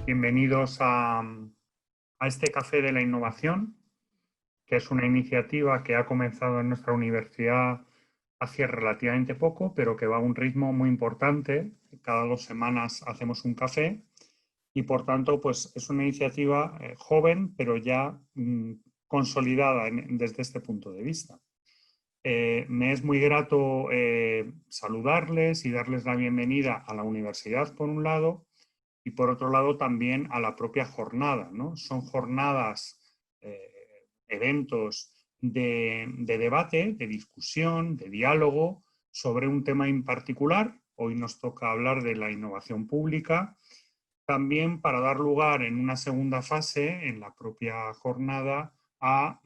Bienvenidos a este Café de la Innovación, que es una iniciativa que ha comenzado en nuestra universidad hace relativamente poco, pero que va a un ritmo muy importante. Cada 2 semanas hacemos un café y, por tanto, pues es una iniciativa joven, pero ya consolidada desde este punto de vista. Me es muy grato saludarles y darles la bienvenida a la universidad, por un lado, y por otro lado también a la propia jornada, ¿no? Son jornadas, eventos de debate, de discusión, de diálogo sobre un tema en particular. Hoy nos toca hablar de la innovación pública, también para dar lugar en una segunda fase, en la propia jornada, a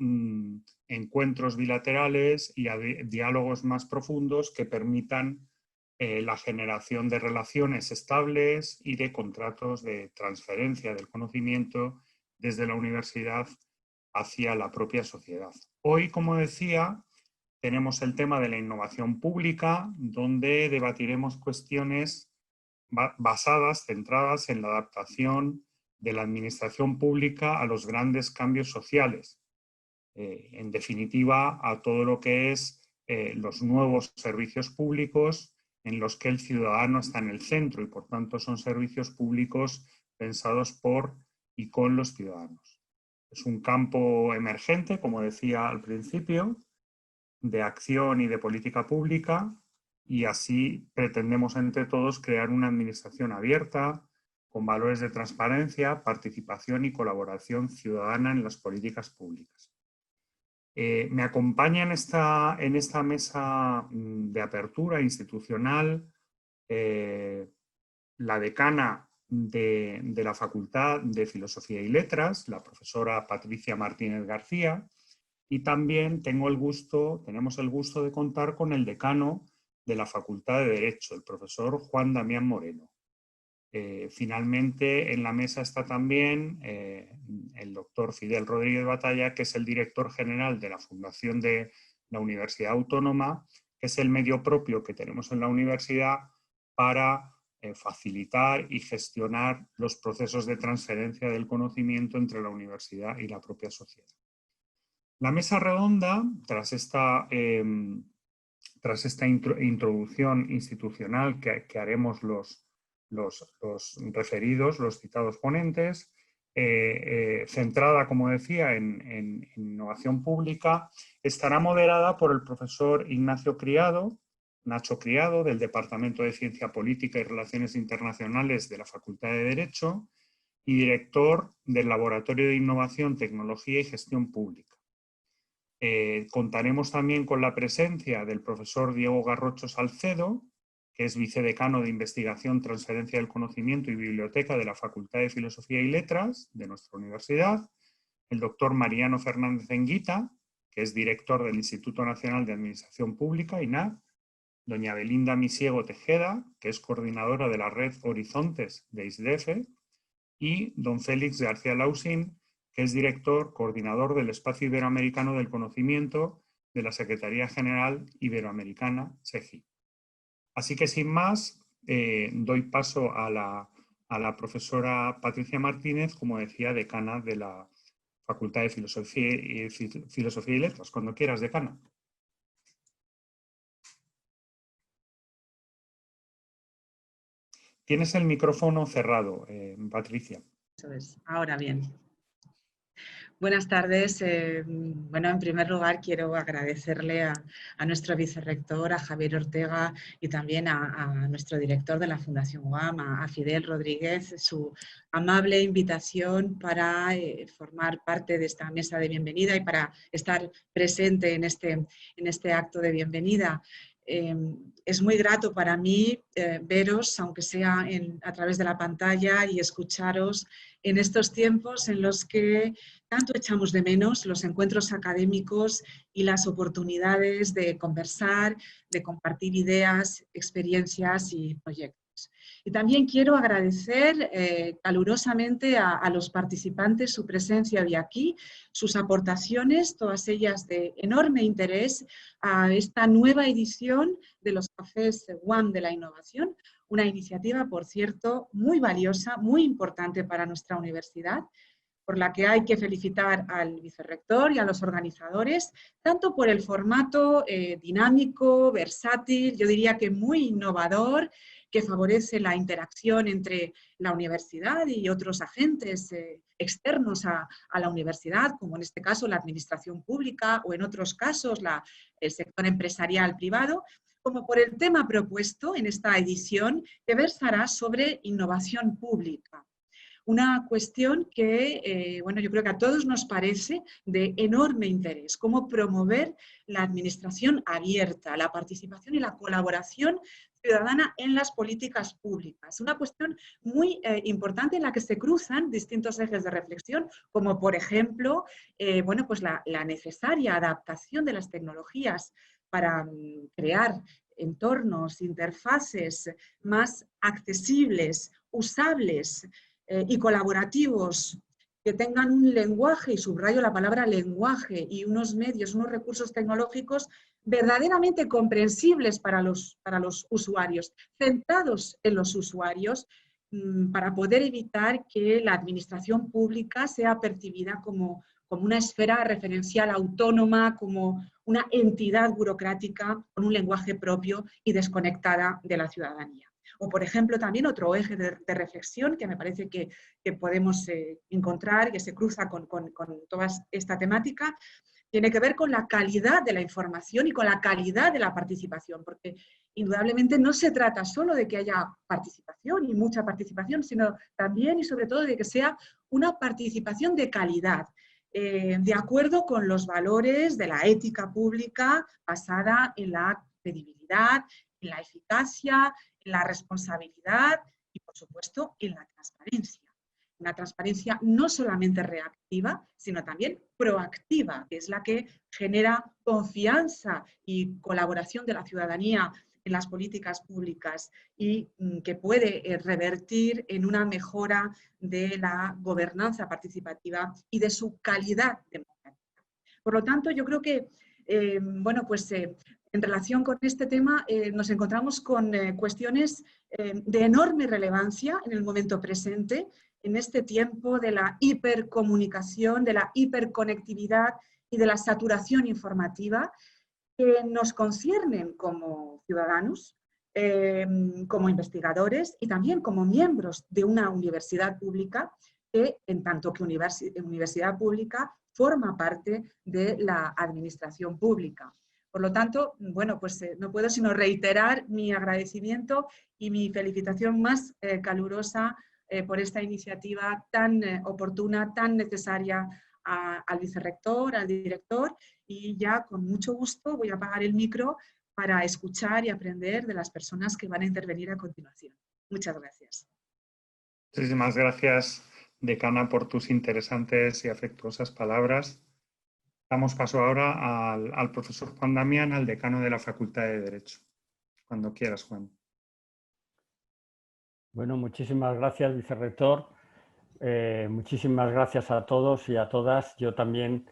encuentros bilaterales y a diálogos más profundos que permitan la generación de relaciones estables y de contratos de transferencia del conocimiento desde la universidad hacia la propia sociedad. Hoy, como decía, tenemos el tema de la innovación pública, donde debatiremos cuestiones basadas, centradas en la adaptación de la administración pública a los grandes cambios sociales. En definitiva, a todo lo que es los nuevos servicios públicos en los que el ciudadano está en el centro y, por tanto, son servicios públicos pensados por y con los ciudadanos. Es un campo emergente, como decía al principio, de acción y de política pública, y así pretendemos entre todos crear una administración abierta, con valores de transparencia, participación y colaboración ciudadana en las políticas públicas. Me acompaña en esta mesa de apertura institucional la decana de la Facultad de Filosofía y Letras, la profesora Patricia Martínez García, y también tenemos el gusto de contar con el decano de la Facultad de Derecho, el profesor Juan Damián Moreno. Finalmente, en la mesa está también el doctor Fidel Rodríguez Batalla, que es el director general de la Fundación de la Universidad Autónoma, que es el medio propio que tenemos en la universidad para facilitar y gestionar los procesos de transferencia del conocimiento entre la universidad y la propia sociedad. La mesa redonda, tras esta introducción institucional que haremos los referidos, los citados ponentes, centrada, como decía, en innovación pública, estará moderada por el profesor Ignacio Criado, Nacho Criado, del Departamento de Ciencia Política y Relaciones Internacionales de la Facultad de Derecho y director del Laboratorio de Innovación, Tecnología y Gestión Pública. Contaremos también con la presencia del profesor Diego Garrocho Salcedo, que es vicedecano de Investigación, Transferencia del Conocimiento y Biblioteca de la Facultad de Filosofía y Letras de nuestra universidad, el doctor Mariano Fernández Enguita, que es director del Instituto Nacional de Administración Pública, INAP, doña Belinda Misiego Tejeda, que es coordinadora de la red Horizontes de ISDEF, y don Félix García Lausín, que es director, coordinador del Espacio Iberoamericano del Conocimiento de la Secretaría General Iberoamericana, SEGI. Así que, sin más, doy paso a la profesora Patricia Martínez, como decía, decana de la Facultad de Filosofía y Letras. Cuando quieras, decana. Tienes el micrófono cerrado, Patricia. Eso es. Ahora bien. Buenas tardes. Bueno, en primer lugar quiero agradecerle a nuestro vicerrector, a Javier Ortega, y también a nuestro director de la Fundación UAM, a Fidel Rodríguez, su amable invitación para formar parte de esta mesa de bienvenida y para estar presente en este acto de bienvenida. Es muy grato para mí veros, aunque sea a través de la pantalla, y escucharos en estos tiempos en los que tanto echamos de menos los encuentros académicos y las oportunidades de conversar, de compartir ideas, experiencias y proyectos. Y también quiero agradecer calurosamente a los participantes su presencia hoy aquí, sus aportaciones, todas ellas de enorme interés a esta nueva edición de los Cafés UAM de la Innovación, una iniciativa, por cierto, muy valiosa, muy importante para nuestra universidad, por la que hay que felicitar al vicerrector y a los organizadores, tanto por el formato dinámico, versátil, yo diría que muy innovador, que favorece la interacción entre la universidad y otros agentes externos a la universidad, como en este caso la administración pública o en otros casos el sector empresarial privado, como por el tema propuesto en esta edición que versará sobre innovación pública. Una cuestión que, bueno, yo creo que a todos nos parece de enorme interés, cómo promover la administración abierta, la participación y la colaboración ciudadana en las políticas públicas. Una cuestión muy importante en la que se cruzan distintos ejes de reflexión, como por ejemplo, bueno, pues la necesaria adaptación de las tecnologías para crear entornos, interfaces más accesibles, usables, y colaborativos, que tengan un lenguaje, y subrayo la palabra lenguaje, y unos medios, unos recursos tecnológicos verdaderamente comprensibles para los usuarios, centrados en los usuarios, para poder evitar que la administración pública sea percibida como una esfera referencial autónoma, como una entidad burocrática con un lenguaje propio y desconectada de la ciudadanía. O, por ejemplo, también otro eje de reflexión que me parece que podemos encontrar, que se cruza con toda esta temática, tiene que ver con la calidad de la información y con la calidad de la participación, porque indudablemente no se trata solo de que haya participación y mucha participación, sino también y sobre todo de que sea una participación de calidad, de acuerdo con los valores de la ética pública basada en la credibilidad, en la eficacia, en la responsabilidad y, por supuesto, en la transparencia. Una transparencia no solamente reactiva, sino también proactiva, que es la que genera confianza y colaboración de la ciudadanía en las políticas públicas y que puede revertir en una mejora de la gobernanza participativa y de su calidad democrática. Por lo tanto, yo creo que, bueno, pues en relación con este tema nos encontramos con cuestiones de enorme relevancia en el momento presente, en este tiempo de la hipercomunicación, de la hiperconectividad y de la saturación informativa, que nos conciernen como ciudadanos, como investigadores y también como miembros de una universidad pública que, en tanto que universidad pública, forma parte de la administración pública. Por lo tanto, bueno, pues no puedo sino reiterar mi agradecimiento y mi felicitación más calurosa por esta iniciativa tan oportuna, tan necesaria al vicerrector, al director, y ya con mucho gusto voy a apagar el micro para escuchar y aprender de las personas que van a intervenir a continuación. Muchas gracias. Muchísimas gracias, decana, por tus interesantes y afectuosas palabras. Damos paso ahora al profesor Juan Damián, al decano de la Facultad de Derecho. Cuando quieras, Juan. Bueno, muchísimas gracias, vicerrector. Muchísimas gracias a todos y a todas. Yo también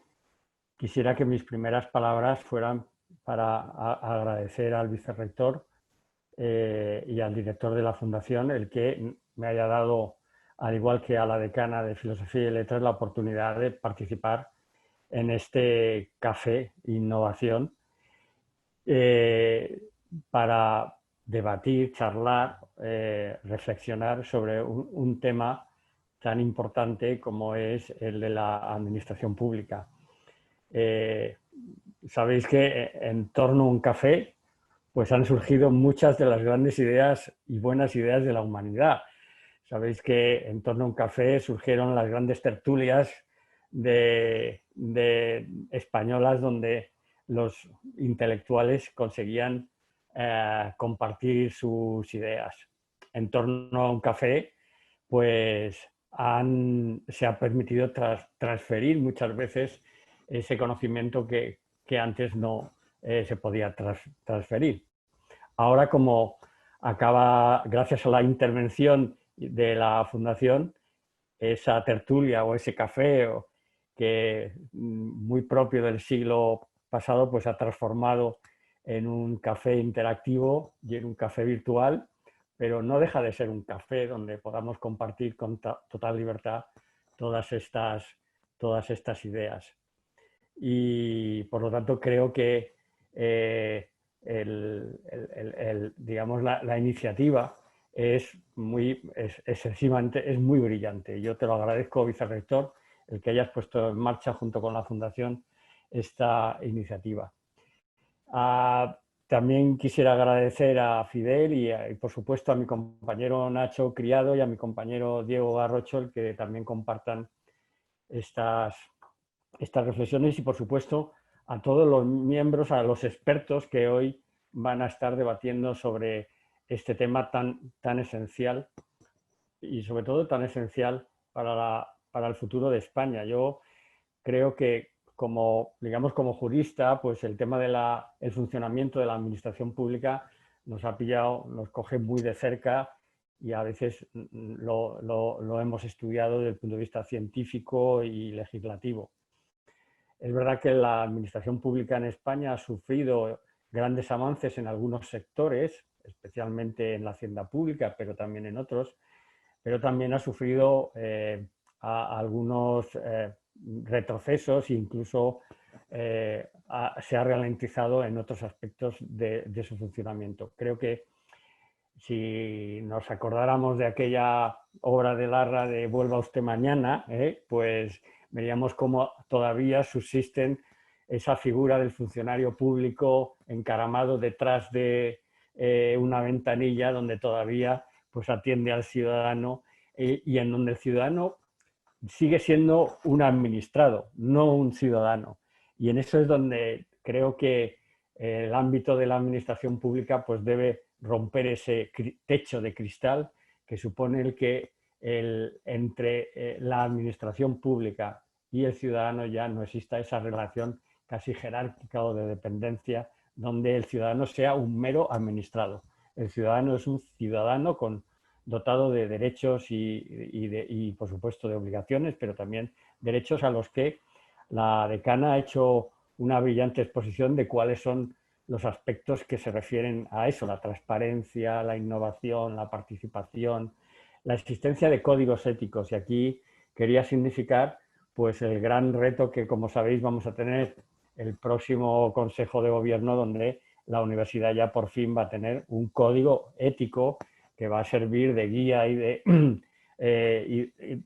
quisiera que mis primeras palabras fueran para agradecer al vicerrector y al director de la Fundación el que me haya dado, al igual que a la decana de Filosofía y Letras, la oportunidad de participar en este café Innovación para debatir, charlar, reflexionar sobre un tema tan importante como es el de la administración pública. Sabéis que en torno a un café pues han surgido muchas de las grandes ideas y buenas ideas de la humanidad. Sabéis que en torno a un café surgieron las grandes tertulias de españolas donde los intelectuales conseguían compartir sus ideas. En torno a un café, pues se ha permitido transferir muchas veces ese conocimiento que antes no se podía transferir. Ahora, como acaba, gracias a la intervención de la Fundación, esa tertulia o ese café que muy propio del siglo pasado, pues ha transformado en un café interactivo y en un café virtual, pero no deja de ser un café donde podamos compartir con total libertad todas estas ideas. Y por lo tanto creo que digamos, la iniciativa es muy brillante. Yo te lo agradezco, vicerrector, el que hayas puesto en marcha junto con la Fundación esta iniciativa. También quisiera agradecer a Fidel y por supuesto a mi compañero Nacho Criado y a mi compañero Diego Garrocho el que también compartan estas reflexiones y por supuesto a todos los miembros, a los expertos que hoy van a estar debatiendo sobre este tema tan esencial y sobre todo tan esencial para el futuro de España. Yo creo que digamos, como jurista, pues el tema del funcionamiento de la administración pública nos ha pillado, nos coge muy de cerca y a veces lo hemos estudiado desde el punto de vista científico y legislativo. Es verdad que la administración pública en España ha sufrido grandes avances en algunos sectores, especialmente en la hacienda pública, pero también en otros, pero también ha sufrido algunos retrocesos e incluso se ha ralentizado en otros aspectos de su funcionamiento. Creo que si nos acordáramos de aquella obra de Larra de Vuelva usted mañana, pues veríamos cómo todavía subsisten esa figura del funcionario público encaramado detrás de una ventanilla donde todavía pues, atiende al ciudadano y en donde el ciudadano sigue siendo un administrado, no un ciudadano. Y en eso es donde creo que el ámbito de la administración pública pues, debe romper ese techo de cristal que supone el que entre la administración pública y el ciudadano ya no exista esa relación casi jerárquica o de dependencia donde el ciudadano sea un mero administrado. El ciudadano es un ciudadano dotado de derechos y, por supuesto, de obligaciones, pero también derechos a los que la decana ha hecho una brillante exposición de cuáles son los aspectos que se refieren a eso, la transparencia, la innovación, la participación, la existencia de códigos éticos. Y aquí quería significar pues, el gran reto que, como sabéis, vamos a tener el próximo Consejo de Gobierno, donde la universidad ya por fin va a tener un código ético que va a servir de guía y de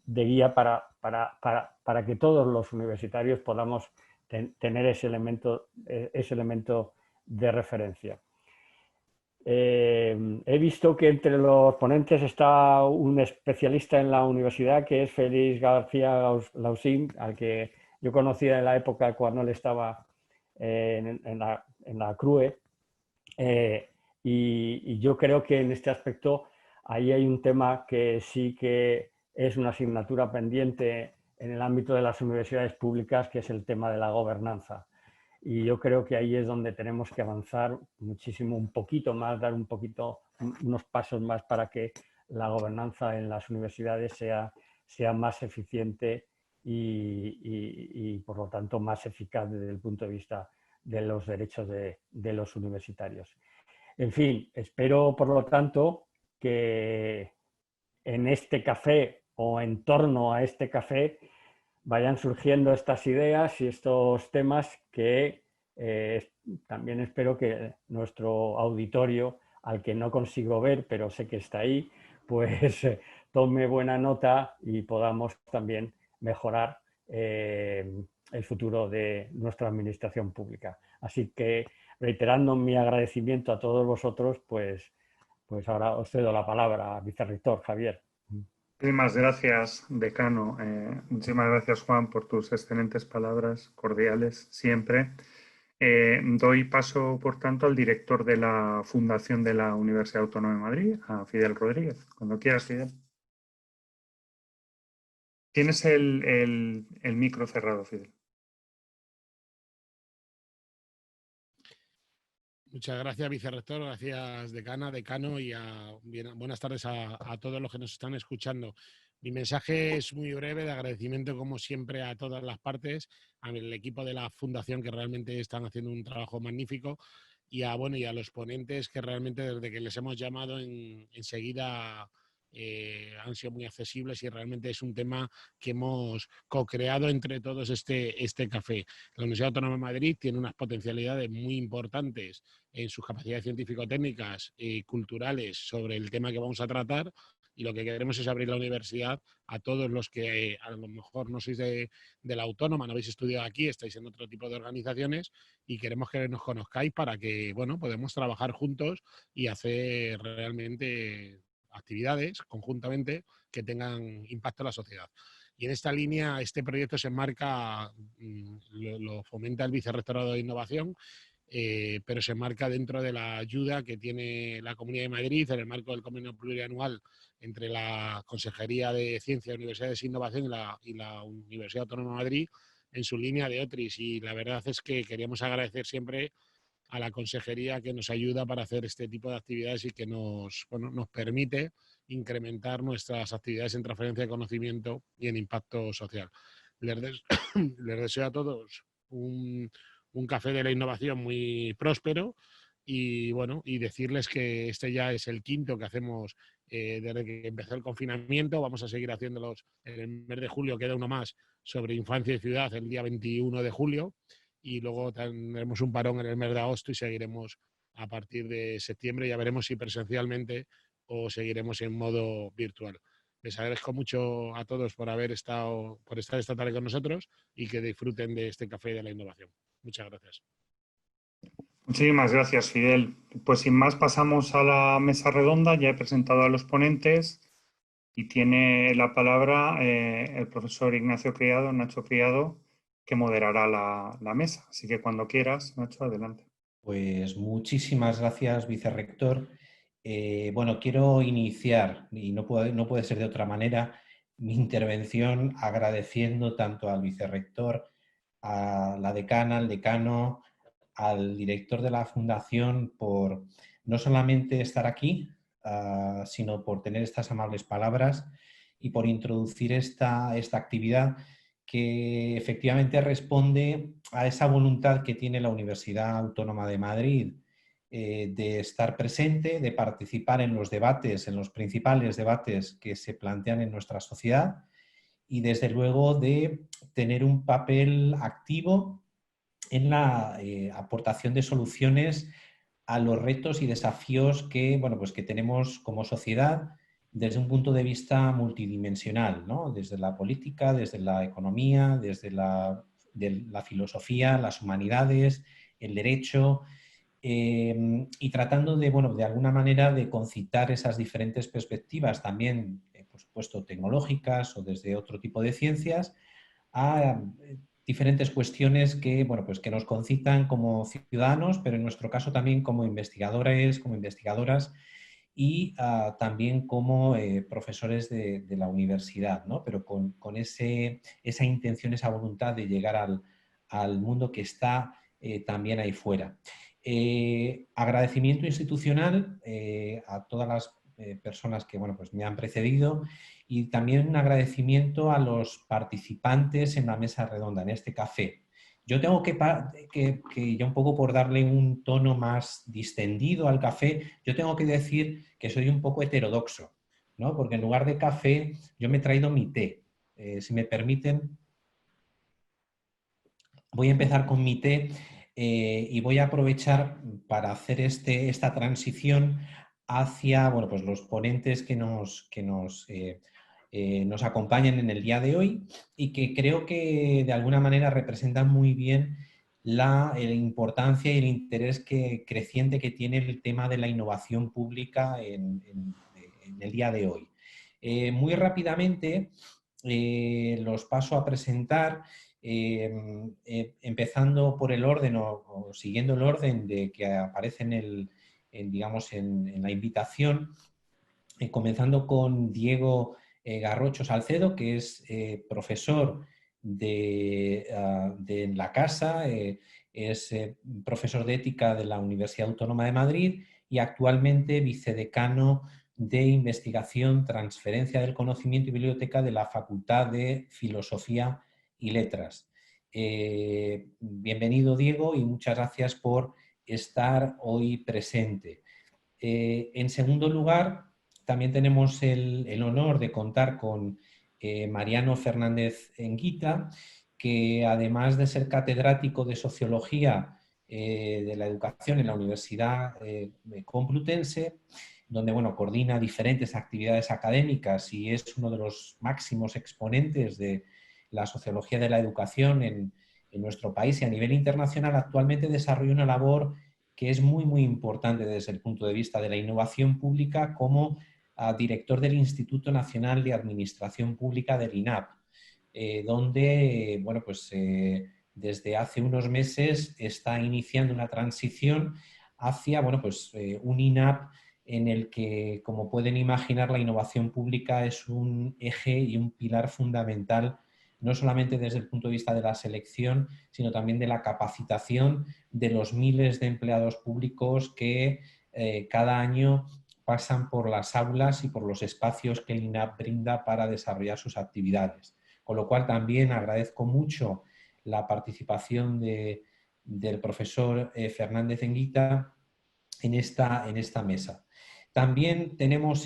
guía para que todos los universitarios podamos tener ese elemento de referencia. He visto que entre los ponentes está un especialista en la universidad que es Félix García Lausín, al que yo conocía en la época cuando él estaba en la CRUE. Y yo creo que en este aspecto ahí hay un tema que sí que es una asignatura pendiente en el ámbito de las universidades públicas, que es el tema de la gobernanza. Y yo creo que ahí es donde tenemos que avanzar muchísimo, un poquito más, dar unos pasos más para que la gobernanza en las universidades sea más eficiente y por lo tanto más eficaz desde el punto de vista de los derechos de los universitarios. En fin, espero por lo tanto que en este café o en torno a este café vayan surgiendo estas ideas y estos temas que también espero que nuestro auditorio, al que no consigo ver, pero sé que está ahí, pues tome buena nota y podamos también mejorar el futuro de nuestra administración pública. Así que, reiterando mi agradecimiento a todos vosotros, pues ahora os cedo la palabra, vicerrector Javier. Muchísimas gracias, decano. Muchísimas gracias, Juan, por tus excelentes palabras, cordiales siempre. Doy paso, por tanto, al director de la Fundación de la Universidad Autónoma de Madrid, a Fidel Rodríguez. Cuando quieras, Fidel. Tienes el micro cerrado, Fidel. Muchas gracias, vicerrector, gracias, decana, decano, y buenas tardes a todos los que nos están escuchando. Mi mensaje es muy breve, de agradecimiento como siempre a todas las partes, al equipo de la Fundación que realmente están haciendo un trabajo magnífico y a los ponentes que realmente desde que les hemos llamado enseguida han sido muy accesibles y realmente es un tema que hemos co-creado entre todos este café. La Universidad Autónoma de Madrid tiene unas potencialidades muy importantes en sus capacidades científico-técnicas y culturales sobre el tema que vamos a tratar, y lo que queremos es abrir la universidad a todos los que a lo mejor no sois de la Autónoma, no habéis estudiado aquí, estáis en otro tipo de organizaciones, y queremos que nos conozcáis para que podamos trabajar juntos y hacer realmente actividades conjuntamente que tengan impacto en la sociedad. Y en esta línea, este proyecto se enmarca, lo fomenta el Vicerrectorado de Innovación, pero se enmarca dentro de la ayuda que tiene la Comunidad de Madrid en el marco del convenio plurianual entre la Consejería de Ciencia, Universidades e Innovación y la Universidad Autónoma de Madrid en su línea de OTRIS. Y la verdad es que queríamos agradecer siempre a la consejería que nos ayuda para hacer este tipo de actividades y que nos permite incrementar nuestras actividades en transferencia de conocimiento y en impacto social. Les deseo a todos un café de la innovación muy próspero y decirles que este ya es el quinto que hacemos desde que empezó el confinamiento. Vamos a seguir haciéndolos en el mes de julio, queda uno más sobre infancia y ciudad el día 21 de julio, y luego tendremos un parón en el mes de agosto y seguiremos a partir de septiembre. Ya veremos si presencialmente o seguiremos en modo virtual. Les agradezco mucho a todos por estar esta tarde con nosotros y que disfruten de este café de la innovación. Muchas gracias. Muchísimas gracias, Fidel. Pues sin más pasamos a la mesa redonda. Ya he presentado a los ponentes y tiene la palabra el profesor Ignacio Criado, Nacho Criado, que moderará la mesa. Así que cuando quieras, Nacho, adelante. Pues muchísimas gracias, vicerrector. Quiero iniciar, y no puede ser de otra manera, mi intervención agradeciendo tanto al vicerrector, a la decana, al decano, al director de la Fundación por no solamente estar aquí, sino por tener estas amables palabras y por introducir esta actividad que efectivamente responde a esa voluntad que tiene la Universidad Autónoma de Madrid de estar presente, de participar en los debates, en los principales debates que se plantean en nuestra sociedad y desde luego de tener un papel activo en la aportación de soluciones a los retos y desafíos que tenemos como sociedad desde un punto de vista multidimensional, ¿no? Desde la política, desde la economía, desde la filosofía, las humanidades, el derecho, y tratando de alguna manera de concitar esas diferentes perspectivas también, por supuesto, tecnológicas o desde otro tipo de ciencias, a diferentes cuestiones que nos concitan como ciudadanos, pero en nuestro caso también como investigadores, como investigadoras y también como profesores de la universidad, ¿no? Pero con esa intención, esa voluntad de llegar al mundo que está también ahí fuera. Agradecimiento institucional a todas las personas que me han precedido, y también un agradecimiento a los participantes en la mesa redonda, en este café. Yo tengo que ya un poco por darle un tono más distendido al café, yo tengo que decir que soy un poco heterodoxo, ¿no? Porque en lugar de café yo me he traído mi té. Si me permiten, voy a empezar con mi té y voy a aprovechar para hacer esta transición hacia los ponentes que nos acompañan en el día de hoy y que creo que de alguna manera representan muy bien la importancia y el interés creciente que tiene el tema de la innovación pública en el día de hoy. Muy rápidamente los paso a presentar, empezando por el orden o siguiendo el orden de que aparece en la invitación, comenzando con Diego Garrocho Salcedo, que es profesor de la casa, Es profesor de ética de la Universidad Autónoma de Madrid y actualmente vicedecano de Investigación, Transferencia del Conocimiento y Biblioteca de la Facultad de Filosofía y Letras. Bienvenido, Diego, y muchas gracias por estar hoy presente. En segundo lugar, también tenemos el honor de contar con Mariano Fernández Enguita, que además de ser catedrático de Sociología de la Educación en la Universidad Complutense, donde coordina diferentes actividades académicas y es uno de los máximos exponentes de la sociología de la educación en nuestro país y a nivel internacional, actualmente desarrolla una labor que es muy importante desde el punto de vista de la innovación pública como director del Instituto Nacional de Administración Pública del INAP, donde desde hace unos meses está iniciando una transición hacia un INAP en el que, como pueden imaginar, la innovación pública es un eje y un pilar fundamental, no solamente desde el punto de vista de la selección, sino también de la capacitación de los miles de empleados públicos que cada año pasan por las aulas y por los espacios que el INAP brinda para desarrollar sus actividades. Con lo cual también agradezco mucho la participación del profesor Fernández Enguita en esta mesa. También tenemos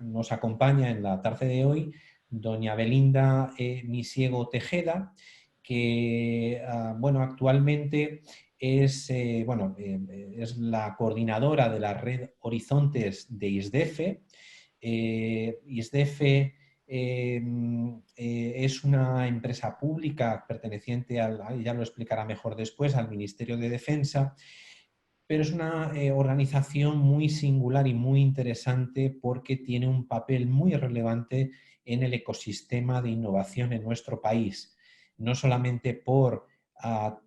nos acompaña en la tarde de hoy doña Belinda Misiego Tejeda, que actualmente es la coordinadora de la red Horizontes de ISDEFE. ISDEFE es una empresa pública perteneciente ya lo explicará mejor después, al Ministerio de Defensa, pero es una organización muy singular y muy interesante porque tiene un papel muy relevante en el ecosistema de innovación en nuestro país, no solamente por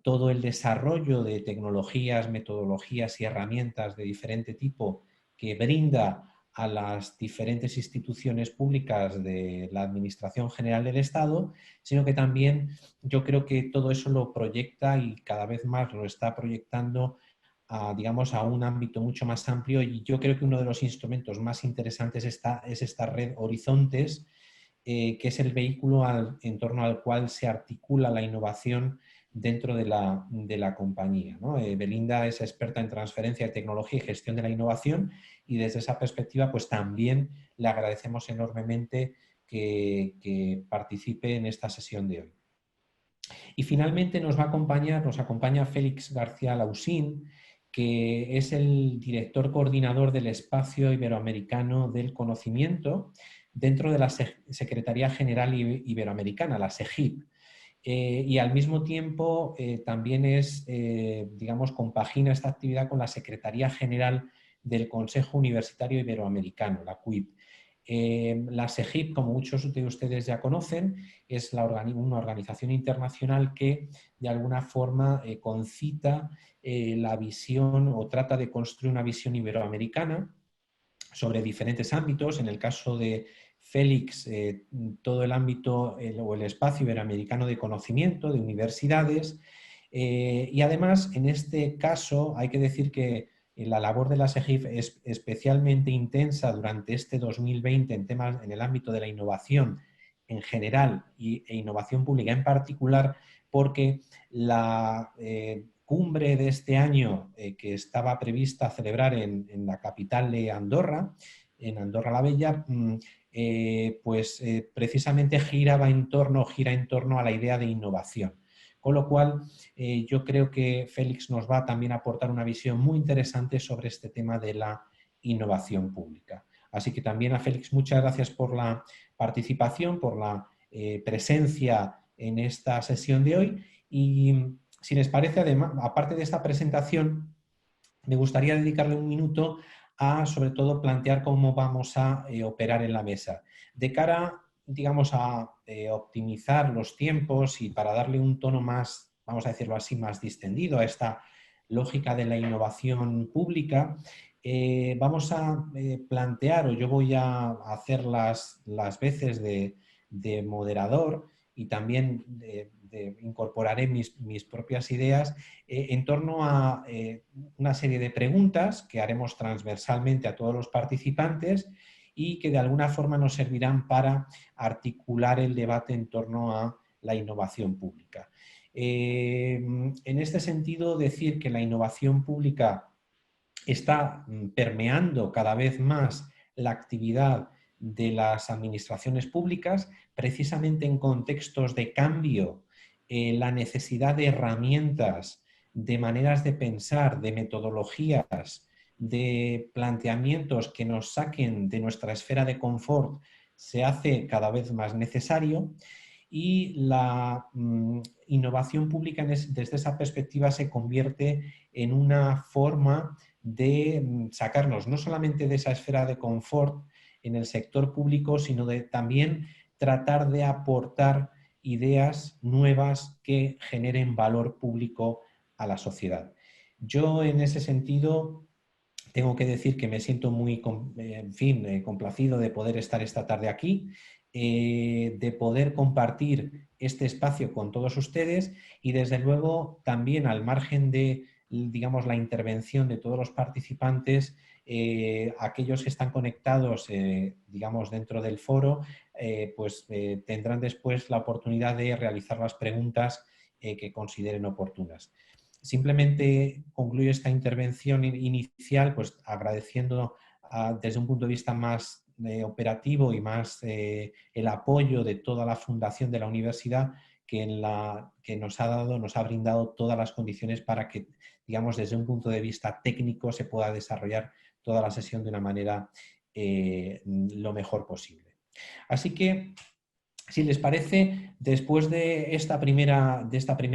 todo el desarrollo de tecnologías, metodologías y herramientas de diferente tipo que brinda a las diferentes instituciones públicas de la Administración General del Estado, sino que también yo creo que todo eso lo proyecta y cada vez más lo está proyectando a un ámbito mucho más amplio, y yo creo que uno de los instrumentos más interesantes es esta red Horizontes, que es el vehículo en torno al cual se articula la innovación dentro de la compañía, ¿no? Belinda es experta en transferencia de tecnología y gestión de la innovación, y desde esa perspectiva pues también le agradecemos enormemente que participe en esta sesión de hoy. Y finalmente nos acompaña Félix García Lausín, que es el director coordinador del Espacio Iberoamericano del Conocimiento dentro de la Secretaría General Iberoamericana, la SEGIP. Y al mismo tiempo también compagina esta actividad con la Secretaría General del Consejo Universitario Iberoamericano, la CUIP. La SEGIP, como muchos de ustedes ya conocen, es una organización internacional que de alguna forma concita la visión o trata de construir una visión iberoamericana sobre diferentes ámbitos. En el caso de Félix, todo el ámbito o el espacio iberoamericano de conocimiento, de universidades, y además en este caso hay que decir que la labor de la SEGIP es especialmente intensa durante este 2020 en el ámbito de la innovación en general e innovación pública en particular, porque la cumbre de este año que estaba prevista celebrar en la capital de Andorra, en Andorra la Bella, precisamente gira en torno a la idea de innovación. Con lo cual, yo creo que Félix nos va también a aportar una visión muy interesante sobre este tema de la innovación pública. Así que también a Félix, muchas gracias por la participación, por la presencia en esta sesión de hoy. Y si les parece, además, aparte de esta presentación, me gustaría dedicarle un minuto a, sobre todo, plantear cómo vamos a operar en la mesa. De cara, a optimizar los tiempos y para darle un tono más, vamos a decirlo así, más distendido a esta lógica de la innovación pública, vamos a plantear, o yo voy a hacer las veces de moderador y también incorporaré mis propias ideas en torno a una serie de preguntas que haremos transversalmente a todos los participantes y que de alguna forma nos servirán para articular el debate en torno a la innovación pública. En este sentido, decir que la innovación pública está permeando cada vez más la actividad de las administraciones públicas, precisamente en contextos de cambio, la necesidad de herramientas, de maneras de pensar, de metodologías, de planteamientos que nos saquen de nuestra esfera de confort se hace cada vez más necesario, y la innovación pública desde esa perspectiva se convierte en una forma de sacarnos no solamente de esa esfera de confort en el sector público, sino de también tratar de aportar ideas nuevas que generen valor público a la sociedad. Yo, en ese sentido, tengo que decir que me siento muy, complacido de poder estar esta tarde aquí, de poder compartir este espacio con todos ustedes y, desde luego, también al margen de, digamos, la intervención de todos los participantes, aquellos que están conectados, digamos, dentro del foro, tendrán después la oportunidad de realizar las preguntas que consideren oportunas. Simplemente concluyo esta intervención inicial pues agradeciendo desde un punto de vista más operativo y más el apoyo de toda la fundación de la universidad que nos ha brindado todas las condiciones para que, digamos, desde un punto de vista técnico se pueda desarrollar toda la sesión de una manera lo mejor posible. Así que, si les parece, después de esta primera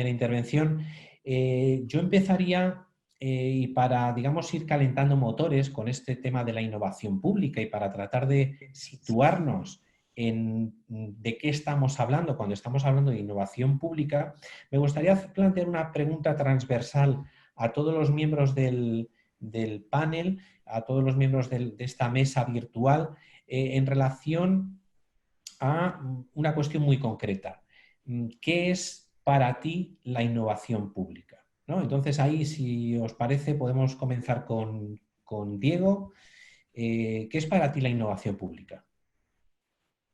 intervención, yo empezaría, y para, digamos, ir calentando motores con este tema de la innovación pública y para tratar de situarnos en de qué estamos hablando cuando estamos hablando de innovación pública, me gustaría plantear una pregunta transversal a todos los miembros del panel, a todos los miembros de esta mesa virtual, en relación a una cuestión muy concreta. ¿Qué es para ti la innovación pública? ¿No? Entonces ahí, si os parece, podemos comenzar con Diego. ¿Qué es para ti la innovación pública?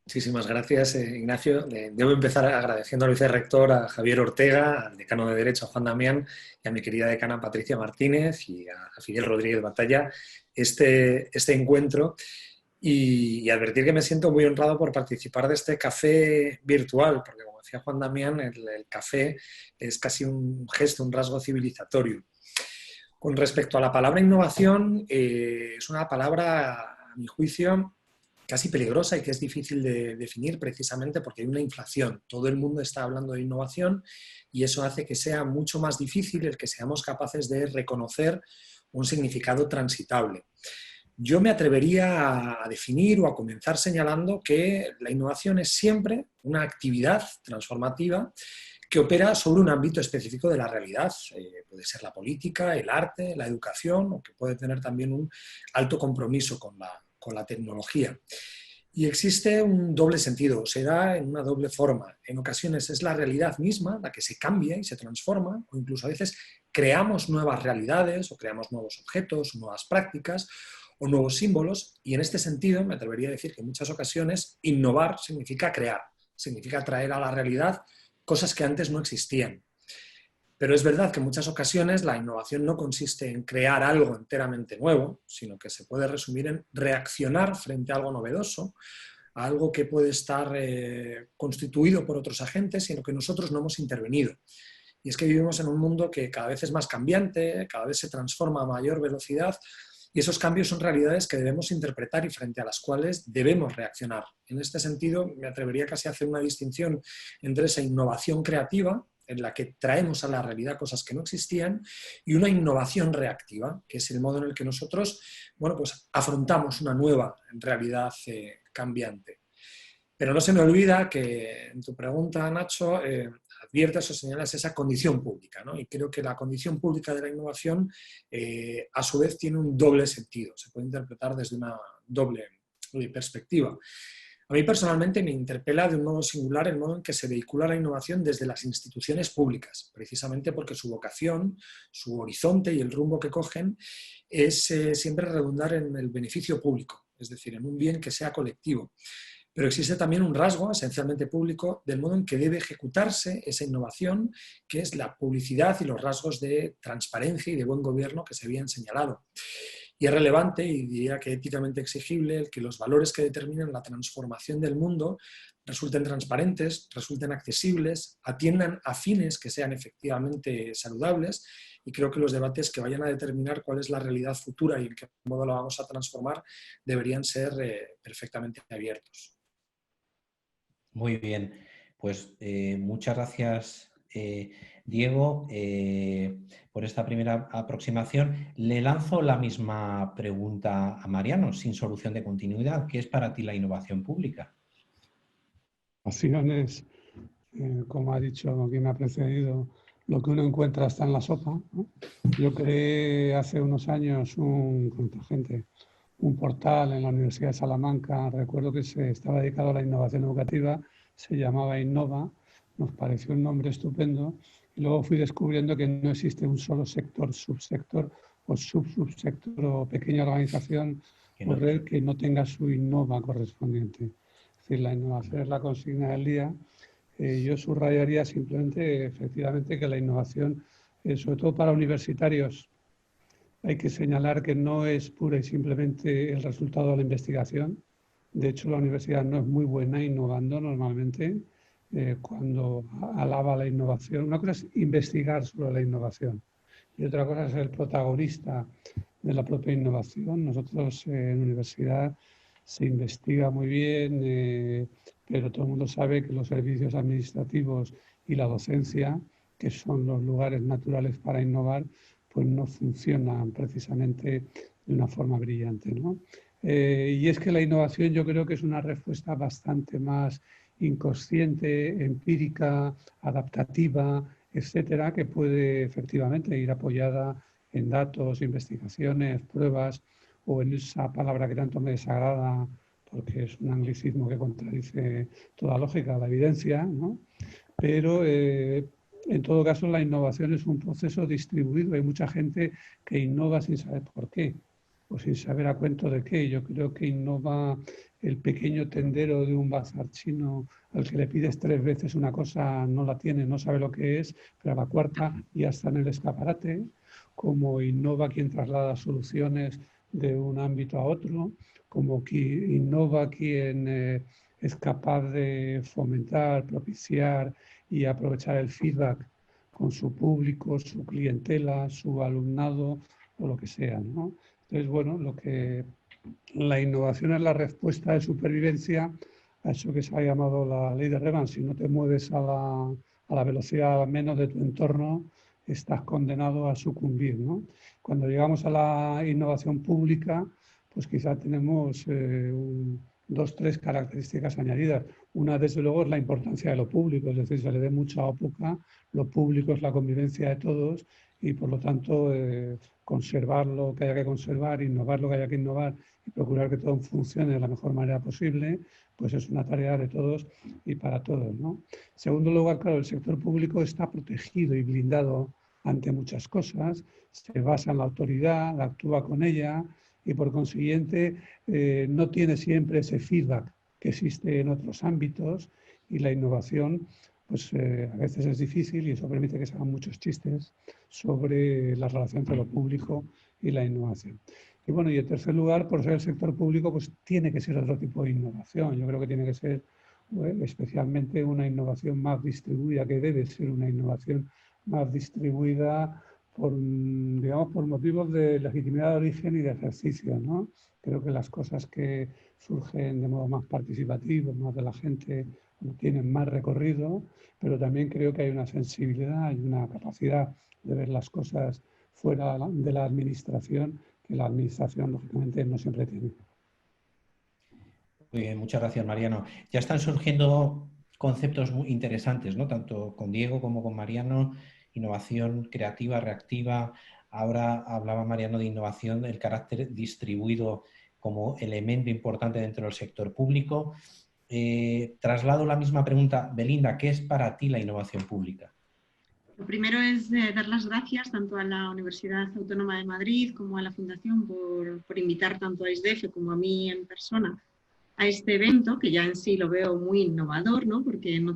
Muchísimas gracias, Ignacio. Debo empezar agradeciendo al vicerrector, a Javier Ortega, al decano de Derecho, Juan Damián, y a mi querida decana Patricia Martínez y a Fidel Rodríguez Batalla este encuentro. Y advertir que me siento muy honrado por participar de este café virtual, porque, como decía Juan Damián, el café es casi un gesto, un rasgo civilizatorio. Con respecto a la palabra innovación, es una palabra, a mi juicio, casi peligrosa y que es difícil de definir precisamente porque hay una inflación. Todo el mundo está hablando de innovación y eso hace que sea mucho más difícil el que seamos capaces de reconocer un significado transitable. Yo me atrevería a definir o a comenzar señalando que la innovación es siempre una actividad transformativa que opera sobre un ámbito específico de la realidad. Puede ser la política, el arte, la educación, o que puede tener también un alto compromiso con la tecnología. Y existe un doble sentido, se da en una doble forma. En ocasiones es la realidad misma la que se cambia y se transforma, o incluso a veces creamos nuevas realidades o creamos nuevos objetos, nuevas prácticas o nuevos símbolos, y en este sentido me atrevería a decir que en muchas ocasiones innovar significa crear, significa traer a la realidad cosas que antes no existían. Pero es verdad que en muchas ocasiones la innovación no consiste en crear algo enteramente nuevo, sino que se puede resumir en reaccionar frente a algo novedoso, a algo que puede estar constituido por otros agentes, sino que nosotros no hemos intervenido. Y es que vivimos en un mundo que cada vez es más cambiante, cada vez se transforma a mayor velocidad, y esos cambios son realidades que debemos interpretar y frente a las cuales debemos reaccionar. En este sentido, me atrevería casi a hacer una distinción entre esa innovación creativa, en la que traemos a la realidad cosas que no existían, y una innovación reactiva, que es el modo en el que nosotros, bueno, pues afrontamos una nueva realidad cambiante. Pero no se me olvida que en tu pregunta, Nacho, adviertes o señalas esa condición pública, ¿no? Y creo que la condición pública de la innovación a su vez tiene un doble sentido, se puede interpretar desde una doble perspectiva. A mí personalmente me interpela de un modo singular el modo en que se vehicula la innovación desde las instituciones públicas, precisamente porque su vocación, su horizonte y el rumbo que cogen es siempre redundar en el beneficio público, es decir, en un bien que sea colectivo. Pero existe también un rasgo esencialmente público del modo en que debe ejecutarse esa innovación, que es la publicidad y los rasgos de transparencia y de buen gobierno que se habían señalado. Y es relevante, y diría que éticamente exigible, el que los valores que determinan la transformación del mundo resulten transparentes, resulten accesibles, atiendan a fines que sean efectivamente saludables, y creo que los debates que vayan a determinar cuál es la realidad futura y en qué modo la vamos a transformar deberían ser perfectamente abiertos. Muy bien, pues muchas gracias, Diego, por esta primera aproximación. Le lanzo la misma pregunta a Mariano, sin solución de continuidad. ¿Qué es para ti la innovación pública? Innovaciones, como ha dicho quien me ha precedido, lo que uno encuentra está en la sopa, ¿no? Yo creé hace unos años con otra gente un portal en la Universidad de Salamanca. Recuerdo que se estaba dedicado a la innovación educativa, se llamaba Innova, nos pareció un nombre estupendo, y luego fui descubriendo que no existe un solo sector, subsector o subsector o pequeña organización o red que no tenga su Innova correspondiente. Es decir, la innovación es la consigna del día. Yo subrayaría simplemente, efectivamente, que la innovación, sobre todo para universitarios, hay que señalar que no es pura y simplemente el resultado de la investigación. De hecho, la universidad no es muy buena innovando normalmente cuando alaba la innovación. Una cosa es investigar sobre la innovación y otra cosa es ser el protagonista de la propia innovación. Nosotros en la universidad se investiga muy bien, pero todo el mundo sabe que los servicios administrativos y la docencia, que son los lugares naturales para innovar, pues no funcionan precisamente de una forma brillante, ¿no? Y es que la innovación yo creo que es una respuesta bastante más inconsciente, empírica, adaptativa, etcétera, que puede efectivamente ir apoyada en datos, investigaciones, pruebas, o en esa palabra que tanto me desagrada porque es un anglicismo que contradice toda lógica, la evidencia, ¿no? Pero en todo caso la innovación es un proceso distribuido. Hay mucha gente que innova sin saber por qué o sin saber a cuento de qué. Yo creo que innova el pequeño tendero de un bazar chino al que le pides 3 veces una cosa, no la tiene, no sabe lo que es, pero a la cuarta ya está en el escaparate, como innova quien traslada soluciones de un ámbito a otro, como innova quien es capaz de fomentar, propiciar y aprovechar el feedback con su público, su clientela, su alumnado o lo que sea, ¿no? Entonces, bueno, la innovación es la respuesta de supervivencia a eso que se ha llamado la ley de Revan. Si no te mueves a la velocidad menos de tu entorno, estás condenado a sucumbir, ¿no? Cuando llegamos a la innovación pública, pues quizá tenemos 2, 3 características añadidas. Una, desde luego, es la importancia de lo público, es decir, se le dé mucha óptica, lo público es la convivencia de todos y, por lo tanto, conservar lo que haya que conservar, innovar lo que haya que innovar y procurar que todo funcione de la mejor manera posible, pues es una tarea de todos y para todos, ¿no? En segundo lugar, claro, el sector público está protegido y blindado ante muchas cosas, se basa en la autoridad, actúa con ella y por consiguiente no tiene siempre ese feedback que existe en otros ámbitos y la innovación pues a veces es difícil y eso permite que se hagan muchos chistes sobre la relación entre lo público y la innovación. Y bueno, y en tercer lugar, por ser el sector público, pues tiene que ser otro tipo de innovación. Yo creo que tiene que ser especialmente una innovación más distribuida, que debe ser una innovación más distribuida por, digamos, por motivos de legitimidad de origen y de ejercicio, ¿no? Creo que las cosas que surgen de modo más participativo, más de la gente, tienen más recorrido, pero también creo que hay una sensibilidad y una capacidad de ver las cosas fuera de la administración que la administración, lógicamente, no siempre tiene. Muy bien, muchas gracias, Mariano. Ya están surgiendo conceptos muy interesantes, ¿no? Tanto con Diego como con Mariano, innovación creativa, reactiva. Ahora hablaba Mariano de innovación, del carácter distribuido como elemento importante dentro del sector público. traslado la misma pregunta. Belinda, ¿qué es para ti la innovación pública? Lo primero es dar las gracias tanto a la Universidad Autónoma de Madrid como a la Fundación por invitar tanto a ISDEFE como a mí en persona a este evento, que ya en sí lo veo muy innovador, ¿no? Porque en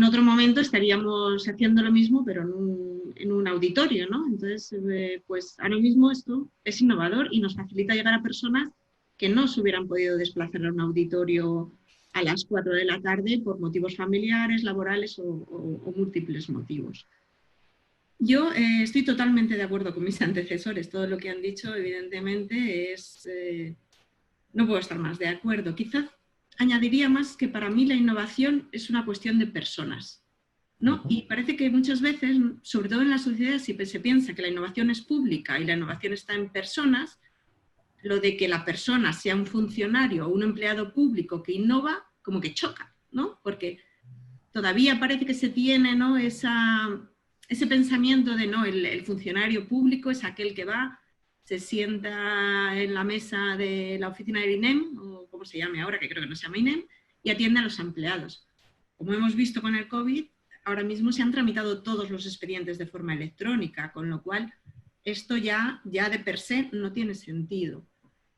otro momento estaríamos haciendo lo mismo, pero en un auditorio, ¿no? Entonces, pues ahora mismo esto es innovador y nos facilita llegar a personas que no se hubieran podido desplazar a un auditorio a las 4 de la tarde por motivos familiares, laborales o múltiples motivos. Yo estoy totalmente de acuerdo con mis antecesores. Todo lo que han dicho, evidentemente, no puedo estar más de acuerdo. Quizás añadiría más que para mí la innovación es una cuestión de personas, ¿no? Y parece que muchas veces, sobre todo en la sociedad, si se piensa que la innovación es pública y la innovación está en personas, lo de que la persona sea un funcionario o un empleado público que innova, como que choca, ¿no? Porque todavía parece que se tiene, ¿no?, ese pensamiento de, no, el funcionario público es aquel que va, se sienta en la mesa de la oficina del INEM, o como se llame ahora, que creo que no se llama INEM, y atiende a los empleados. Como hemos visto con el COVID, ahora mismo se han tramitado todos los expedientes de forma electrónica, con lo cual esto ya de per se no tiene sentido.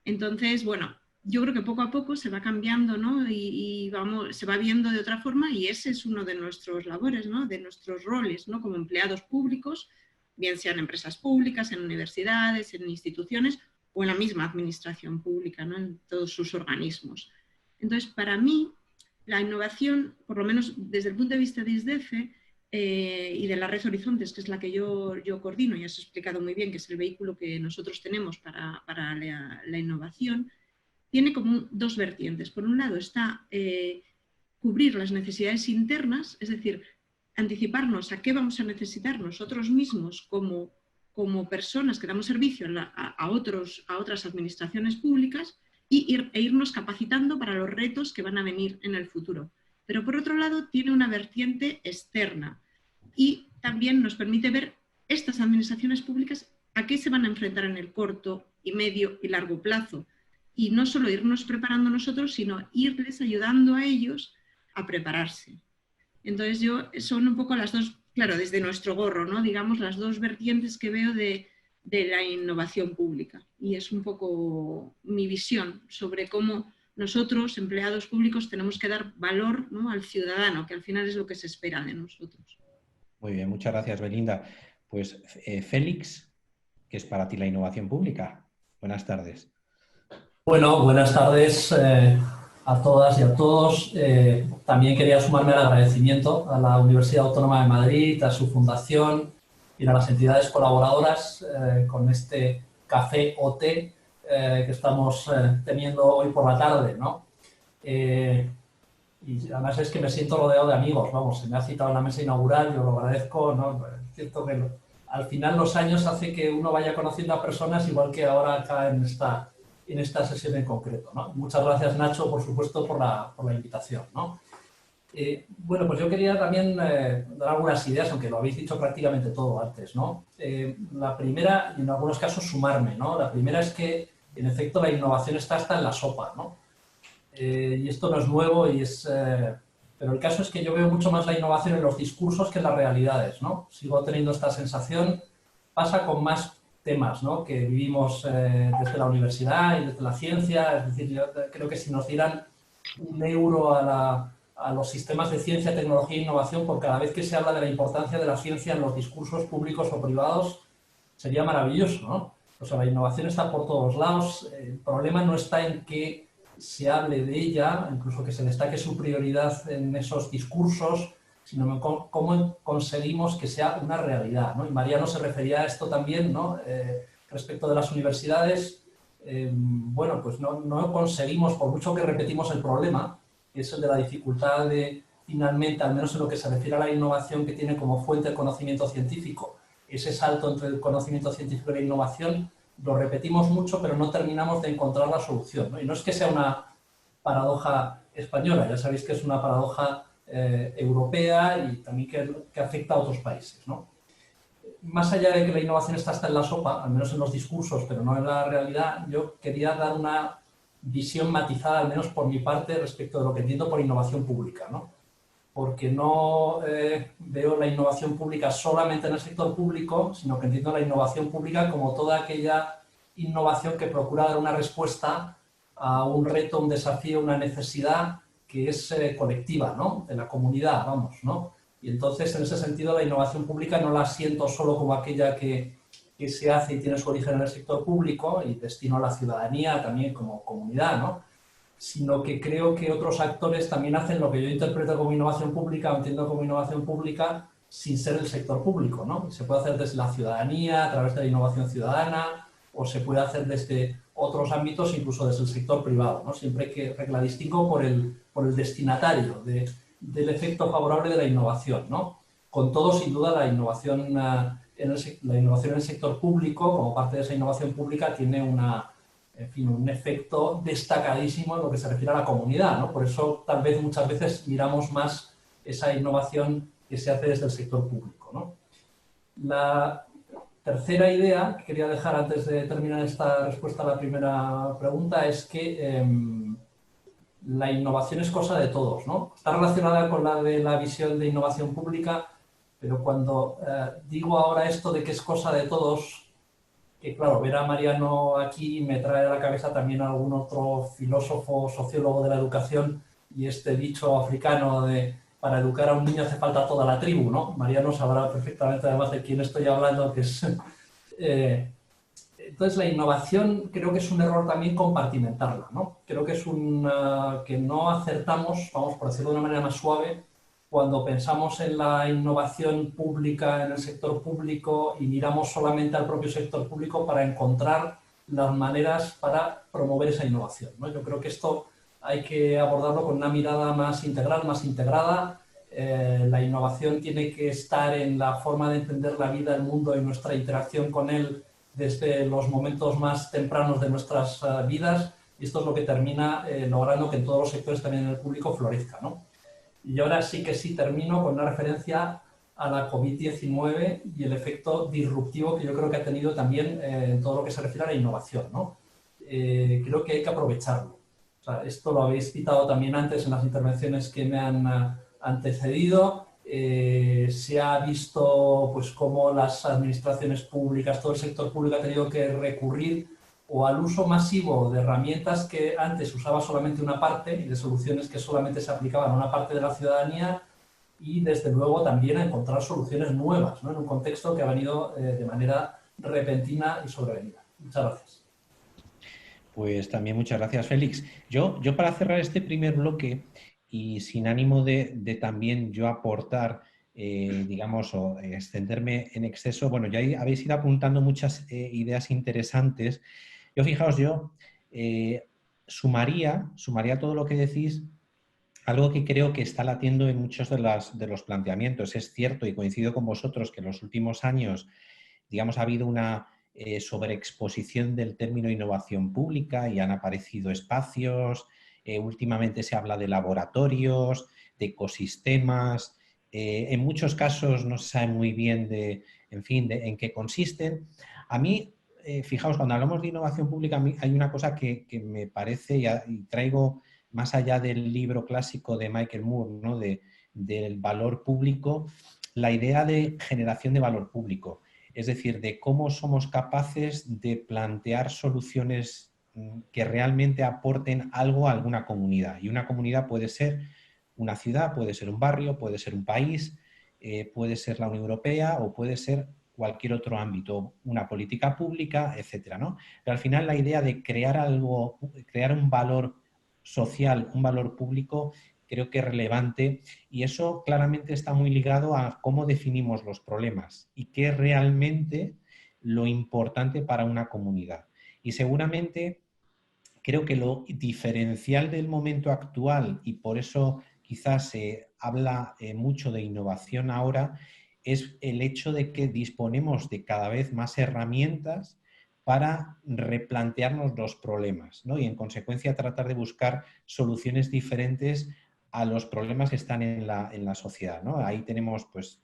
Entonces, bueno, yo creo que poco a poco se va cambiando, ¿no? y se va viendo de otra forma, y ese es uno de nuestros labores, ¿no?, de nuestros roles, ¿no?, como empleados públicos, bien sean empresas públicas, en universidades, en instituciones o en la misma administración pública, ¿no?, en todos sus organismos. Entonces, para mí, la innovación, por lo menos desde el punto de vista de ISDEFE y de la Red Horizontes, que es la que yo coordino, y has explicado muy bien que es el vehículo que nosotros tenemos para la innovación, tiene como dos vertientes. Por un lado está cubrir las necesidades internas, es decir, anticiparnos a qué vamos a necesitar nosotros mismos como personas que damos servicio a otras administraciones públicas e irnos capacitando para los retos que van a venir en el futuro. Pero por otro lado tiene una vertiente externa y también nos permite ver estas administraciones públicas a qué se van a enfrentar en el corto y medio y largo plazo. Y no solo irnos preparando nosotros, sino irles ayudando a ellos a prepararse. Entonces son un poco las dos, claro, desde nuestro gorro, ¿no?, digamos, las dos vertientes que veo de la innovación pública. Y es un poco mi visión sobre cómo nosotros, empleados públicos, tenemos que dar valor, ¿no?, al ciudadano, que al final es lo que se espera de nosotros. Muy bien, muchas gracias, Belinda. Pues Félix, ¿qué es para ti la innovación pública? Buenas tardes. Bueno, buenas tardes a todas y a todos. También quería sumarme al agradecimiento a la Universidad Autónoma de Madrid, a su fundación y a las entidades colaboradoras con este café o té que estamos teniendo hoy por la tarde, ¿no? Y además es que me siento rodeado de amigos, vamos, se me ha citado en la mesa inaugural, yo lo agradezco, ¿no? Es cierto que al final los años hace que uno vaya conociendo a personas, igual que ahora acá en esta sesión en concreto, ¿no? Muchas gracias, Nacho, por supuesto, por la invitación, ¿no? Bueno, pues yo quería también dar algunas ideas, aunque lo habéis dicho prácticamente todo antes, ¿no? La primera, y en algunos casos sumarme, ¿no? La primera es que, en efecto, la innovación está hasta en la sopa, ¿no? Y esto no es nuevo, pero el caso es que yo veo mucho más la innovación en los discursos que en las realidades, ¿no? Sigo teniendo esta sensación, pasa con más temas, ¿no?, que vivimos desde la universidad y desde la ciencia. Es decir, yo creo que si nos dieran €1 a los sistemas de ciencia, tecnología e innovación por cada vez que se habla de la importancia de la ciencia en los discursos públicos o privados, sería maravilloso, ¿no? O sea, la innovación está por todos lados. El problema no está en que se hable de ella, incluso que se destaque su prioridad en esos discursos, sino cómo conseguimos que sea una realidad, ¿no? Y Mariano se refería a esto también, ¿no? Respecto de las universidades, bueno, pues no conseguimos, por mucho que repetimos el problema, que es el de la dificultad de, finalmente, al menos en lo que se refiere a la innovación que tiene como fuente el conocimiento científico, ese salto entre el conocimiento científico y la innovación, lo repetimos mucho, pero no terminamos de encontrar la solución, ¿no? Y no es que sea una paradoja española, ya sabéis que es una paradoja europea y también que afecta a otros países, ¿no? Más allá de que la innovación está hasta en la sopa, al menos en los discursos, pero no en la realidad, yo quería dar una visión matizada, al menos por mi parte, respecto de lo que entiendo por innovación pública, ¿no? Porque no veo la innovación pública solamente en el sector público, sino que entiendo la innovación pública como toda aquella innovación que procura dar una respuesta a un reto, un desafío, una necesidad que es colectiva, ¿no? De la comunidad, vamos, ¿no? Y entonces, en ese sentido, la innovación pública no la siento solo como aquella que se hace y tiene su origen en el sector público y destino a la ciudadanía también como comunidad, ¿no? Sino que creo que otros actores también hacen lo que yo interpreto como innovación pública o entiendo como innovación pública sin ser el sector público, ¿no? Se puede hacer desde la ciudadanía, a través de la innovación ciudadana, o se puede hacer desde otros ámbitos, incluso desde el sector privado, ¿no? Siempre que la distingo por el destinatario del efecto favorable de la innovación, ¿no? Con todo, sin duda, la innovación en el sector público, como parte de esa innovación pública, tiene un efecto destacadísimo en lo que se refiere a la comunidad, ¿no? Por eso, tal vez, muchas veces miramos más esa innovación que se hace desde el sector público, ¿no? La tercera idea que quería dejar antes de terminar esta respuesta a la primera pregunta es que la innovación es cosa de todos, ¿no? Está relacionada con la de la visión de innovación pública, pero cuando digo ahora esto de que es cosa de todos, que claro, ver a Mariano aquí me trae a la cabeza también algún otro filósofo, sociólogo de la educación y este dicho africano de para educar a un niño hace falta toda la tribu, ¿no? Mariano sabrá perfectamente además de quién estoy hablando, que es... Entonces la innovación creo que es un error también compartimentarla, ¿no? Creo que es que no acertamos, vamos por decirlo de una manera más suave, cuando pensamos en la innovación pública en el sector público y miramos solamente al propio sector público para encontrar las maneras para promover esa innovación, ¿no? Yo creo que esto hay que abordarlo con una mirada más integral, más integrada. La innovación tiene que estar en la forma de entender la vida, el mundo y nuestra interacción con él desde los momentos más tempranos de nuestras vidas, y esto es lo que termina logrando que en todos los sectores, también en el público, florezca, ¿no? Y ahora sí termino con una referencia a la COVID-19 y el efecto disruptivo que yo creo que ha tenido también en todo lo que se refiere a la innovación, ¿no? Creo que hay que aprovecharlo. O sea, esto lo habéis citado también antes en las intervenciones que me han antecedido. Se ha visto pues, cómo las administraciones públicas, todo el sector público ha tenido que recurrir o al uso masivo de herramientas que antes usaba solamente una parte y de soluciones que solamente se aplicaban a una parte de la ciudadanía, y desde luego también a encontrar soluciones nuevas, ¿no? En un contexto que ha venido de manera repentina y sobrevenida. Muchas gracias. Pues también muchas gracias, Félix. Yo para cerrar este primer bloque y sin ánimo de también yo aportar, digamos, o extenderme en exceso, bueno, ya habéis ido apuntando muchas ideas interesantes. Fijaos, sumaría todo lo que decís, algo que creo que está latiendo en muchos de los planteamientos. Es cierto, y coincido con vosotros, que en los últimos años, digamos, ha habido una sobreexposición del término innovación pública y han aparecido espacios. Últimamente se habla de laboratorios, de ecosistemas. En muchos casos no se sabe muy bien en qué consisten. A mí, fijaos, cuando hablamos de innovación pública, hay una cosa que me parece, y traigo más allá del libro clásico de Michael Moore, ¿no? del valor público, la idea de generación de valor público. Es decir, de cómo somos capaces de plantear soluciones que realmente aporten algo a alguna comunidad. Y una comunidad puede ser una ciudad, puede ser un barrio, puede ser un país, puede ser la Unión Europea o puede ser cualquier otro ámbito, una política pública, etcétera, ¿no? Pero al final la idea de crear algo, crear un valor social, un valor público, creo que es relevante, y eso claramente está muy ligado a cómo definimos los problemas y qué es realmente lo importante para una comunidad. Y seguramente creo que lo diferencial del momento actual, y por eso quizás se habla mucho de innovación ahora, es el hecho de que disponemos de cada vez más herramientas para replantearnos los problemas, ¿no? Y en consecuencia tratar de buscar soluciones diferentes a los problemas que están en la sociedad, ¿no? Ahí tenemos pues,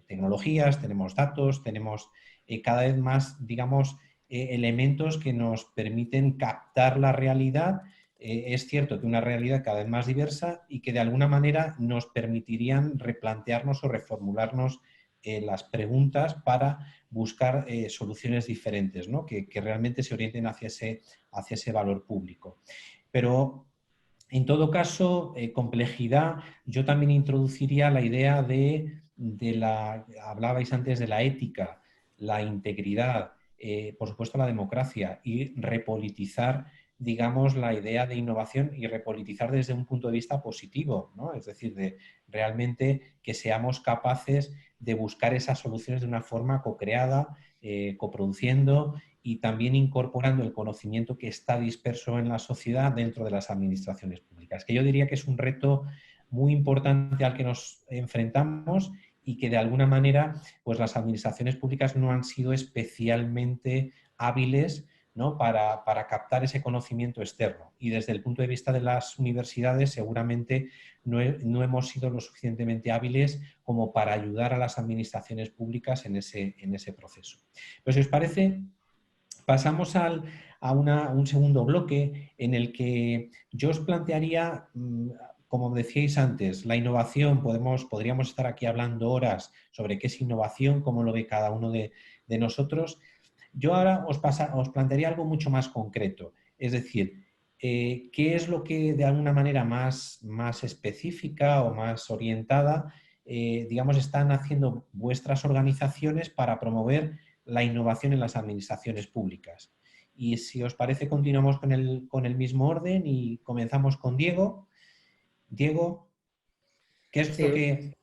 tecnologías, tenemos datos, tenemos cada vez más, digamos, elementos que nos permiten captar la realidad. Es cierto que una realidad cada vez más diversa y que de alguna manera nos permitirían replantearnos o reformularnos las preguntas para buscar soluciones diferentes, ¿no? que realmente se orienten hacia ese valor público. Pero en todo caso, complejidad, yo también introduciría la idea hablabais antes de la ética, la integridad, por supuesto la democracia y repolitizar, digamos, la idea de innovación y repolitizar desde un punto de vista positivo, ¿no? Es decir, de realmente que seamos capaces de buscar esas soluciones de una forma co-creada, coproduciendo y también incorporando el conocimiento que está disperso en la sociedad dentro de las administraciones públicas, que yo diría que es un reto muy importante al que nos enfrentamos y que de alguna manera pues las administraciones públicas no han sido especialmente hábiles, ¿no? para captar ese conocimiento externo. Y desde el punto de vista de las universidades seguramente no hemos sido lo suficientemente hábiles como para ayudar a las administraciones públicas en ese proceso. Pues si os parece, pasamos a un segundo bloque en el que yo os plantearía, como decíais antes, la innovación. Podríamos estar aquí hablando horas sobre qué es innovación, cómo lo ve cada uno de nosotros. Yo ahora os plantearía algo mucho más concreto, es decir, qué es lo que de alguna manera más específica o más orientada, digamos, están haciendo vuestras organizaciones para promover la innovación en las administraciones públicas. Y si os parece, continuamos con el mismo orden y comenzamos con Diego. Diego, ¿qué es lo que,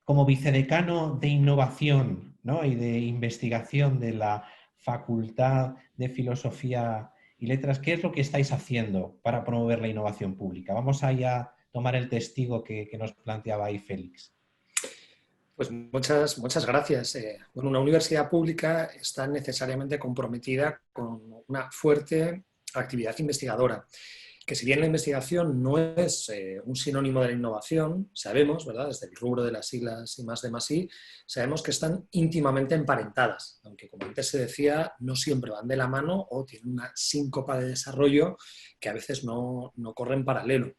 como vicedecano de innovación, ¿no? y de investigación de la Facultad de Filosofía y Letras, qué es lo que estáis haciendo para promover la innovación pública? Vamos a tomar el testigo que nos planteaba ahí Félix. Pues muchas gracias. Bueno, una universidad pública está necesariamente comprometida con una fuerte actividad investigadora, que si bien la investigación no es un sinónimo de la innovación, sabemos, ¿verdad?, desde el rubro de las siglas I+D+I, sabemos que están íntimamente emparentadas, aunque como antes se decía, no siempre van de la mano o tienen una síncopa de desarrollo que a veces no corre en paralelo.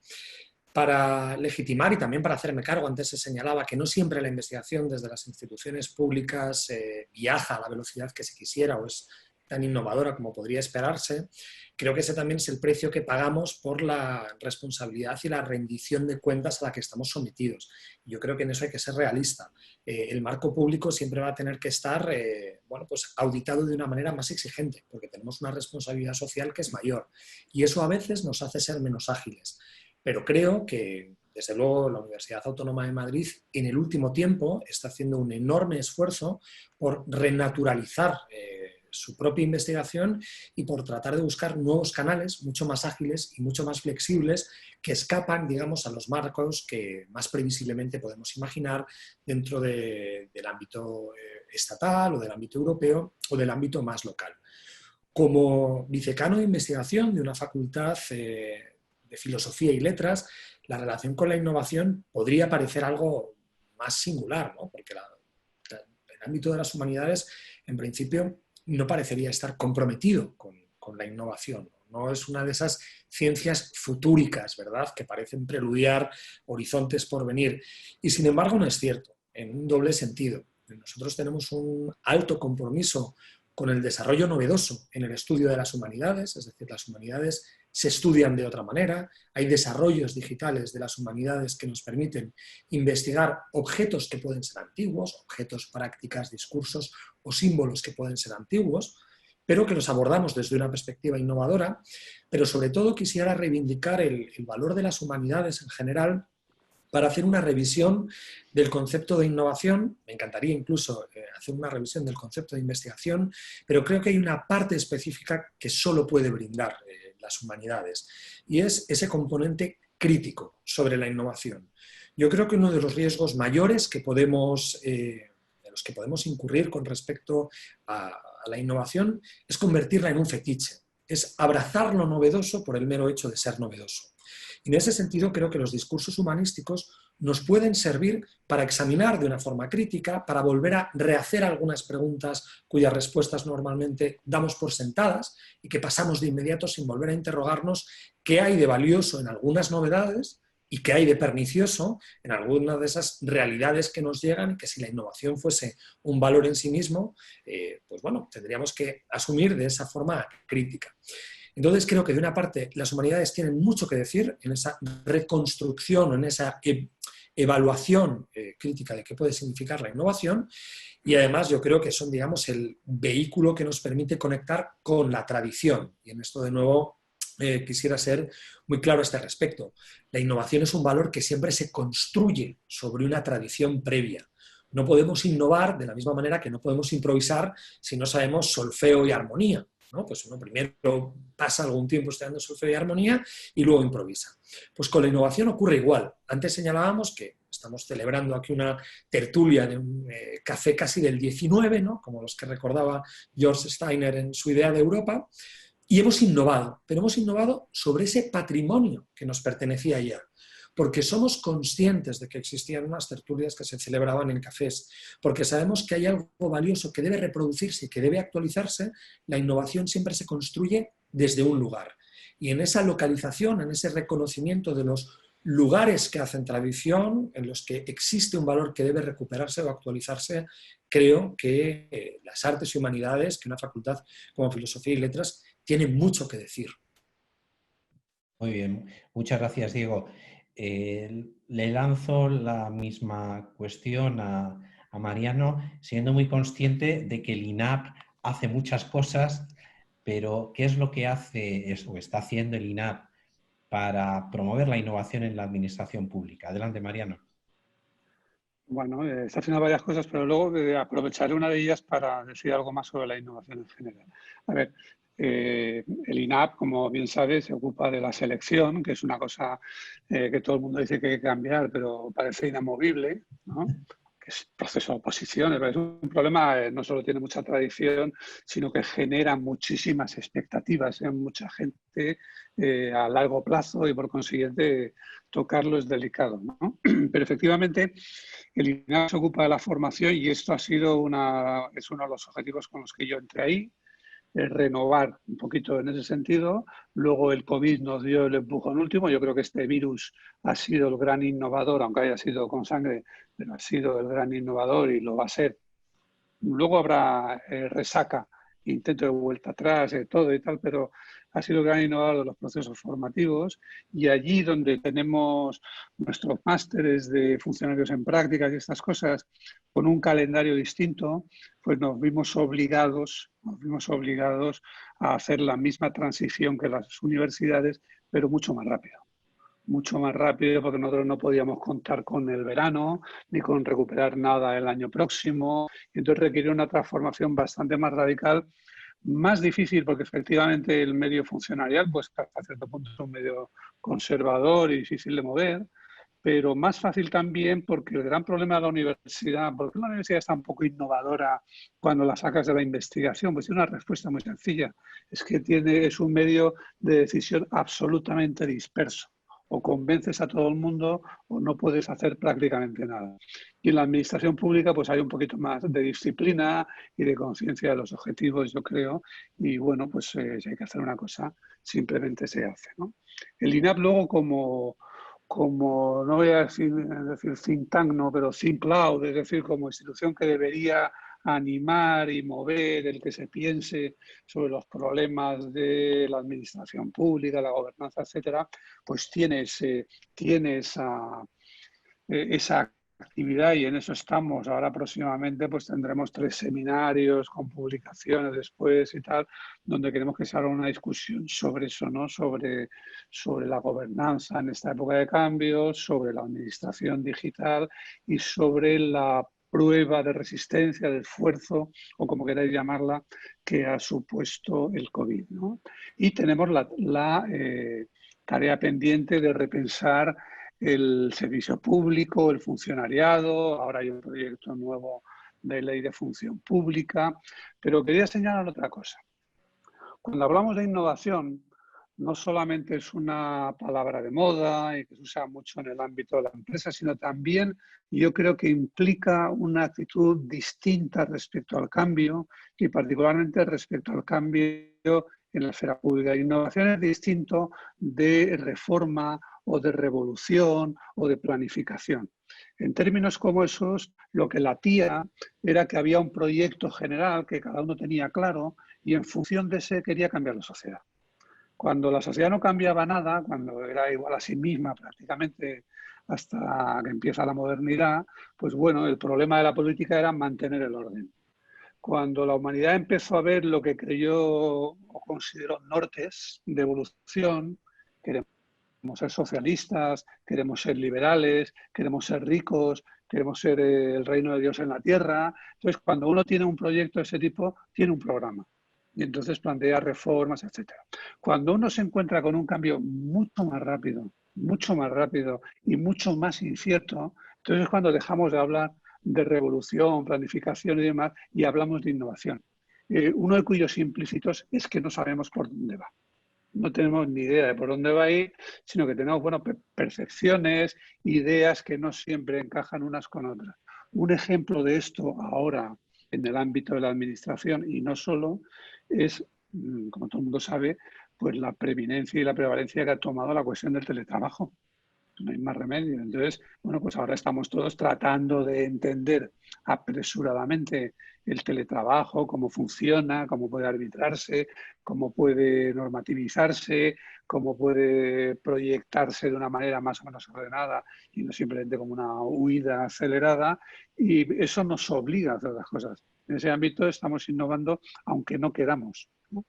Para legitimar y también para hacerme cargo, antes se señalaba que no siempre la investigación desde las instituciones públicas viaja a la velocidad que se quisiera o es tan innovadora como podría esperarse. Creo que ese también es el precio que pagamos por la responsabilidad y la rendición de cuentas a la que estamos sometidos. Yo creo que en eso hay que ser realista. El marco público siempre va a tener que estar pues auditado de una manera más exigente, porque tenemos una responsabilidad social que es mayor. Y eso a veces nos hace ser menos ágiles. Pero creo que, desde luego, la Universidad Autónoma de Madrid en el último tiempo está haciendo un enorme esfuerzo por renaturalizar su propia investigación y por tratar de buscar nuevos canales mucho más ágiles y mucho más flexibles que escapan, digamos, a los marcos que más previsiblemente podemos imaginar dentro del ámbito estatal o del ámbito europeo o del ámbito más local. Como vicedecano de investigación de una facultad de Filosofía y Letras, la relación con la innovación podría parecer algo más singular, ¿no? Porque el ámbito de las humanidades, en principio, no parecería estar comprometido con la innovación. No es una de esas ciencias futúricas, ¿verdad?, que parecen preludiar horizontes por venir. Y sin embargo no es cierto, en un doble sentido. Nosotros tenemos un alto compromiso con el desarrollo novedoso en el estudio de las humanidades, es decir, las humanidades se estudian de otra manera, hay desarrollos digitales de las humanidades que nos permiten investigar objetos que pueden ser antiguos, objetos, prácticas, discursos o símbolos que pueden ser antiguos, pero que los abordamos desde una perspectiva innovadora, pero sobre todo quisiera reivindicar el valor de las humanidades en general para hacer una revisión del concepto de innovación. Me encantaría incluso hacer una revisión del concepto de investigación, pero creo que hay una parte específica que solo puede brindar las humanidades, y es ese componente crítico sobre la innovación. Yo creo que uno de los riesgos mayores que podemos, de los que podemos incurrir con respecto a la innovación es convertirla en un fetiche, es abrazar lo novedoso por el mero hecho de ser novedoso. Y en ese sentido creo que los discursos humanísticos nos pueden servir para examinar de una forma crítica, para volver a rehacer algunas preguntas cuyas respuestas normalmente damos por sentadas y que pasamos de inmediato sin volver a interrogarnos qué hay de valioso en algunas novedades y qué hay de pernicioso en algunas de esas realidades que nos llegan, que si la innovación fuese un valor en sí mismo, pues bueno, tendríamos que asumir de esa forma crítica. Entonces creo que de una parte las humanidades tienen mucho que decir en esa reconstrucción, en esa evaluación crítica de qué puede significar la innovación, y además yo creo que son, digamos, el vehículo que nos permite conectar con la tradición. Y en esto de nuevo quisiera ser muy claro a este respecto. La innovación es un valor que siempre se construye sobre una tradición previa. No podemos innovar de la misma manera que no podemos improvisar si no sabemos solfeo y armonía, ¿no? Pues uno primero pasa algún tiempo estudiando solfeo y armonía y luego improvisa. Pues con la innovación ocurre igual. Antes señalábamos que estamos celebrando aquí una tertulia de un café casi del 19, ¿no? Como los que recordaba George Steiner en su idea de Europa, y hemos innovado, pero hemos innovado sobre ese patrimonio que nos pertenecía ya, porque somos conscientes de que existían unas tertulias que se celebraban en cafés, porque sabemos que hay algo valioso que debe reproducirse y que debe actualizarse. La innovación siempre se construye desde un lugar. Y en esa localización, en ese reconocimiento de los lugares que hacen tradición, en los que existe un valor que debe recuperarse o actualizarse, creo que las artes y humanidades, que una facultad como Filosofía y Letras, tienen mucho que decir. Muy bien, muchas gracias, Diego. Le lanzo la misma cuestión a Mariano, siendo muy consciente de que el INAP hace muchas cosas, pero ¿qué es lo que hace o está haciendo el INAP para promover la innovación en la administración pública? Adelante, Mariano. Bueno, está haciendo varias cosas, pero luego aprovecharé una de ellas para decir algo más sobre la innovación en general. A ver, el INAP, como bien sabes, se ocupa de la selección, que es una cosa que todo el mundo dice que hay que cambiar, pero parece inamovible, ¿no? Que es proceso de oposiciones. Es un problema, no solo tiene mucha tradición, sino que genera muchísimas expectativas en mucha gente a largo plazo y por consiguiente tocarlo es delicado, ¿no? Pero efectivamente el INAP se ocupa de la formación y esto ha sido es uno de los objetivos con los que yo entré ahí. Renovar un poquito en ese sentido. Luego el COVID nos dio el empujón último. Yo creo que este virus ha sido el gran innovador, aunque haya sido con sangre, pero ha sido el gran innovador y lo va a ser. Luego habrá resaca, intento de vuelta atrás, todo y tal, pero ha sido el gran innovador de los procesos formativos, y allí donde tenemos nuestros másteres de funcionarios en prácticas y estas cosas, con un calendario distinto, pues nos vimos obligados a hacer la misma transición que las universidades, pero mucho más rápido, porque nosotros no podíamos contar con el verano ni con recuperar nada el año próximo, y entonces requirió una transformación bastante más radical, más difícil porque efectivamente el medio funcionarial, pues hasta cierto punto es un medio conservador y difícil de mover, pero más fácil también porque el gran problema de la universidad, porque la universidad es tan poco innovadora cuando la sacas de la investigación, pues tiene una respuesta muy sencilla, es que es un medio de decisión absolutamente disperso. O convences a todo el mundo o no puedes hacer prácticamente nada. Y en la administración pública pues hay un poquito más de disciplina y de conciencia de los objetivos, yo creo, y bueno, pues si hay que hacer una cosa, simplemente se hace, ¿no? El INAP luego como no voy a decir think tank, no, pero think loud, es decir, como institución que debería animar y mover el que se piense sobre los problemas de la administración pública, la gobernanza, etcétera, pues tiene esa actividad y en eso estamos. Ahora próximamente pues tendremos 3 seminarios con publicaciones después y tal, donde queremos que se haga una discusión sobre eso, ¿no? Sobre la gobernanza en esta época de cambios, sobre la administración digital y sobre la prueba de resistencia, de esfuerzo, o como queráis llamarla, que ha supuesto el COVID, ¿no? Y tenemos la tarea pendiente de repensar el servicio público, el funcionariado. Ahora hay un proyecto nuevo de ley de función pública, pero quería señalar otra cosa. Cuando hablamos de innovación, no solamente es una palabra de moda y que se usa mucho en el ámbito de la empresa, sino también yo creo que implica una actitud distinta respecto al cambio y particularmente respecto al cambio en la esfera pública. Innovación es distinto de reforma o de revolución o de planificación. En términos como esos, lo que latía era que había un proyecto general que cada uno tenía claro y en función de ese quería cambiar la sociedad. Cuando la sociedad no cambiaba nada, cuando era igual a sí misma prácticamente hasta que empieza la modernidad, pues bueno, el problema de la política era mantener el orden. Cuando la humanidad empezó a ver lo que creyó o consideró nortes de evolución, queremos ser socialistas, queremos ser liberales, queremos ser ricos, queremos ser el reino de Dios en la tierra. Entonces, cuando uno tiene un proyecto de ese tipo, tiene un programa. Y entonces plantea reformas, etc. Cuando uno se encuentra con un cambio mucho más rápido y mucho más incierto, entonces es cuando dejamos de hablar de revolución, planificación y demás, y hablamos de innovación. Uno de cuyos implícitos es que no sabemos por dónde va. No tenemos ni idea de por dónde va a ir, sino que tenemos percepciones, ideas que no siempre encajan unas con otras. Un ejemplo de esto ahora en el ámbito de la administración y no solo es, como todo el mundo sabe, pues la preeminencia y la prevalencia que ha tomado la cuestión del teletrabajo. No hay más remedio. Entonces, bueno, pues ahora estamos todos tratando de entender apresuradamente el teletrabajo, cómo funciona, cómo puede arbitrarse, cómo puede normativizarse, cómo puede proyectarse de una manera más o menos ordenada y no simplemente como una huida acelerada. Y eso nos obliga a hacer las cosas. En ese ámbito estamos innovando, aunque no queramos, ¿no?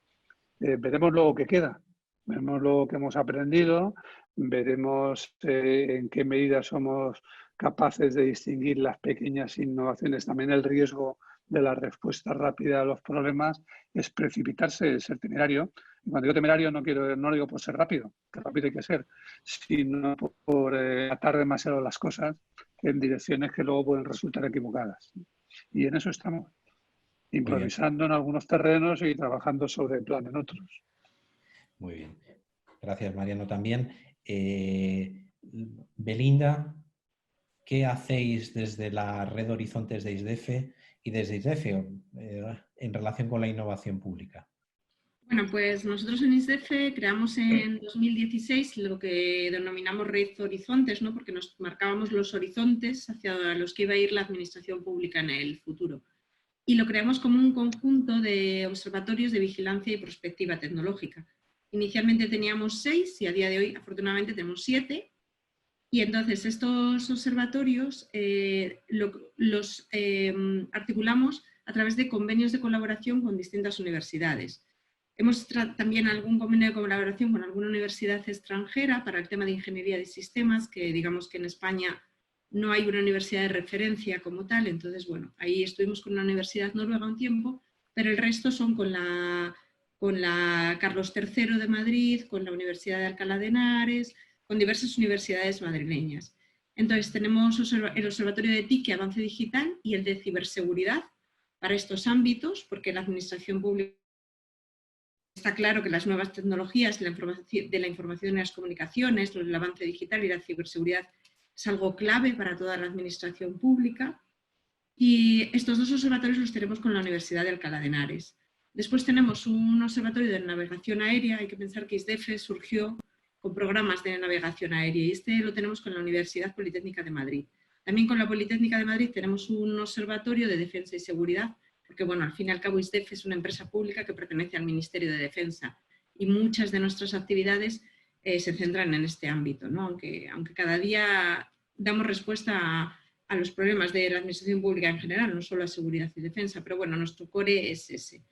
Veremos luego qué queda. Veremos lo que hemos aprendido, veremos en qué medida somos capaces de distinguir las pequeñas innovaciones. También el riesgo de la respuesta rápida a los problemas es precipitarse, es ser temerario. Y cuando digo temerario no lo digo por ser rápido, que rápido hay que ser, sino por atar demasiado las cosas en direcciones que luego pueden resultar equivocadas. Y en eso estamos, improvisando en algunos terrenos y trabajando sobre el plan en otros. Muy bien. Gracias, Mariano, también. Belinda, ¿qué hacéis desde la red Horizontes de ISDEFE y desde ISDEFE en relación con la innovación pública? Bueno, pues nosotros en ISDEFE creamos en 2016 lo que denominamos Red Horizontes, ¿no? Porque nos marcábamos los horizontes hacia los que iba a ir la administración pública en el futuro. Y lo creamos como un conjunto de observatorios de vigilancia y prospectiva tecnológica. Inicialmente teníamos 6 y a día de hoy afortunadamente tenemos 7. Y entonces estos observatorios los articulamos a través de convenios de colaboración con distintas universidades. Hemos también algún convenio de colaboración con alguna universidad extranjera para el tema de ingeniería de sistemas, que digamos que en España no hay una universidad de referencia como tal, entonces bueno, ahí estuvimos con una universidad noruega un tiempo, pero el resto son con la Carlos III de Madrid, con la Universidad de Alcalá de Henares, con diversas universidades madrileñas. Entonces tenemos el Observatorio de TIC y Avance Digital y el de Ciberseguridad para estos ámbitos, porque la administración pública está claro que las nuevas tecnologías de la información y las comunicaciones, el avance digital y la ciberseguridad es algo clave para toda la administración pública. Y estos 2 observatorios los tenemos con la Universidad de Alcalá de Henares. Después tenemos un observatorio de navegación aérea. Hay que pensar que ISDEFE surgió con programas de navegación aérea y este lo tenemos con la Universidad Politécnica de Madrid. También con la Politécnica de Madrid tenemos un observatorio de defensa y seguridad, porque bueno, al fin y al cabo ISDEFE es una empresa pública que pertenece al Ministerio de Defensa y muchas de nuestras actividades se centran en este ámbito, ¿no? Aunque cada día damos respuesta a los problemas de la administración pública en general, no solo a seguridad y defensa, pero bueno, nuestro core es ese.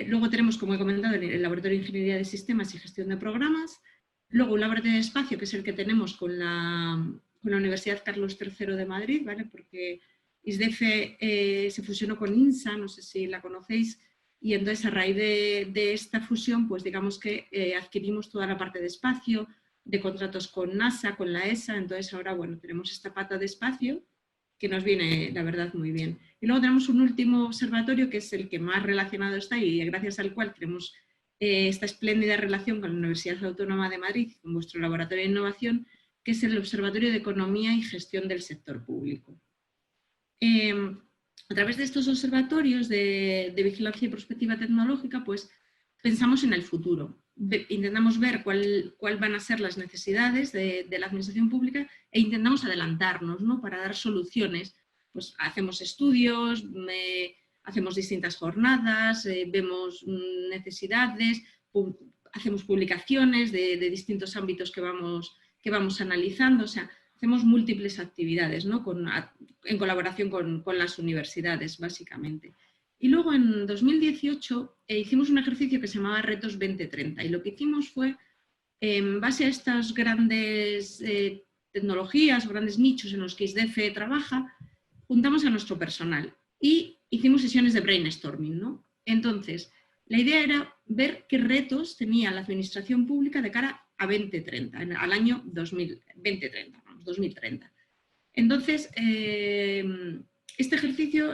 Luego tenemos, como he comentado, el Laboratorio de Ingeniería de Sistemas y Gestión de Programas, luego un laboratorio de espacio, que es el que tenemos con la Universidad Carlos III de Madrid, ¿vale? Porque ISDEFE se fusionó con INSA, no sé si la conocéis, y entonces a raíz de esta fusión, pues digamos que adquirimos toda la parte de espacio, de contratos con NASA, con la ESA, entonces ahora, bueno, tenemos esta pata de espacio que nos viene, la verdad, muy bien. Y luego tenemos un último observatorio que es el que más relacionado está y gracias al cual queremos esta espléndida relación con la Universidad Autónoma de Madrid, con vuestro laboratorio de innovación, que es el Observatorio de Economía y Gestión del Sector Público. A través de estos observatorios de vigilancia y prospectiva tecnológica, pues pensamos en el futuro. Intentamos ver cuál van a ser las necesidades de la administración pública e intentamos adelantarnos, ¿no? Para dar soluciones. Pues hacemos estudios, hacemos distintas jornadas, vemos necesidades, hacemos publicaciones de distintos ámbitos que vamos analizando. O sea, hacemos múltiples actividades, ¿no? En colaboración con las universidades, básicamente. Y luego en 2018 hicimos un ejercicio que se llamaba Retos 2030 y lo que hicimos fue, en base a estas grandes tecnologías, grandes nichos en los que ISDEFE trabaja, juntamos a nuestro personal y hicimos sesiones de brainstorming, ¿no? Entonces, la idea era ver qué retos tenía la administración pública de cara a 2030, al año 2030. Entonces, este ejercicio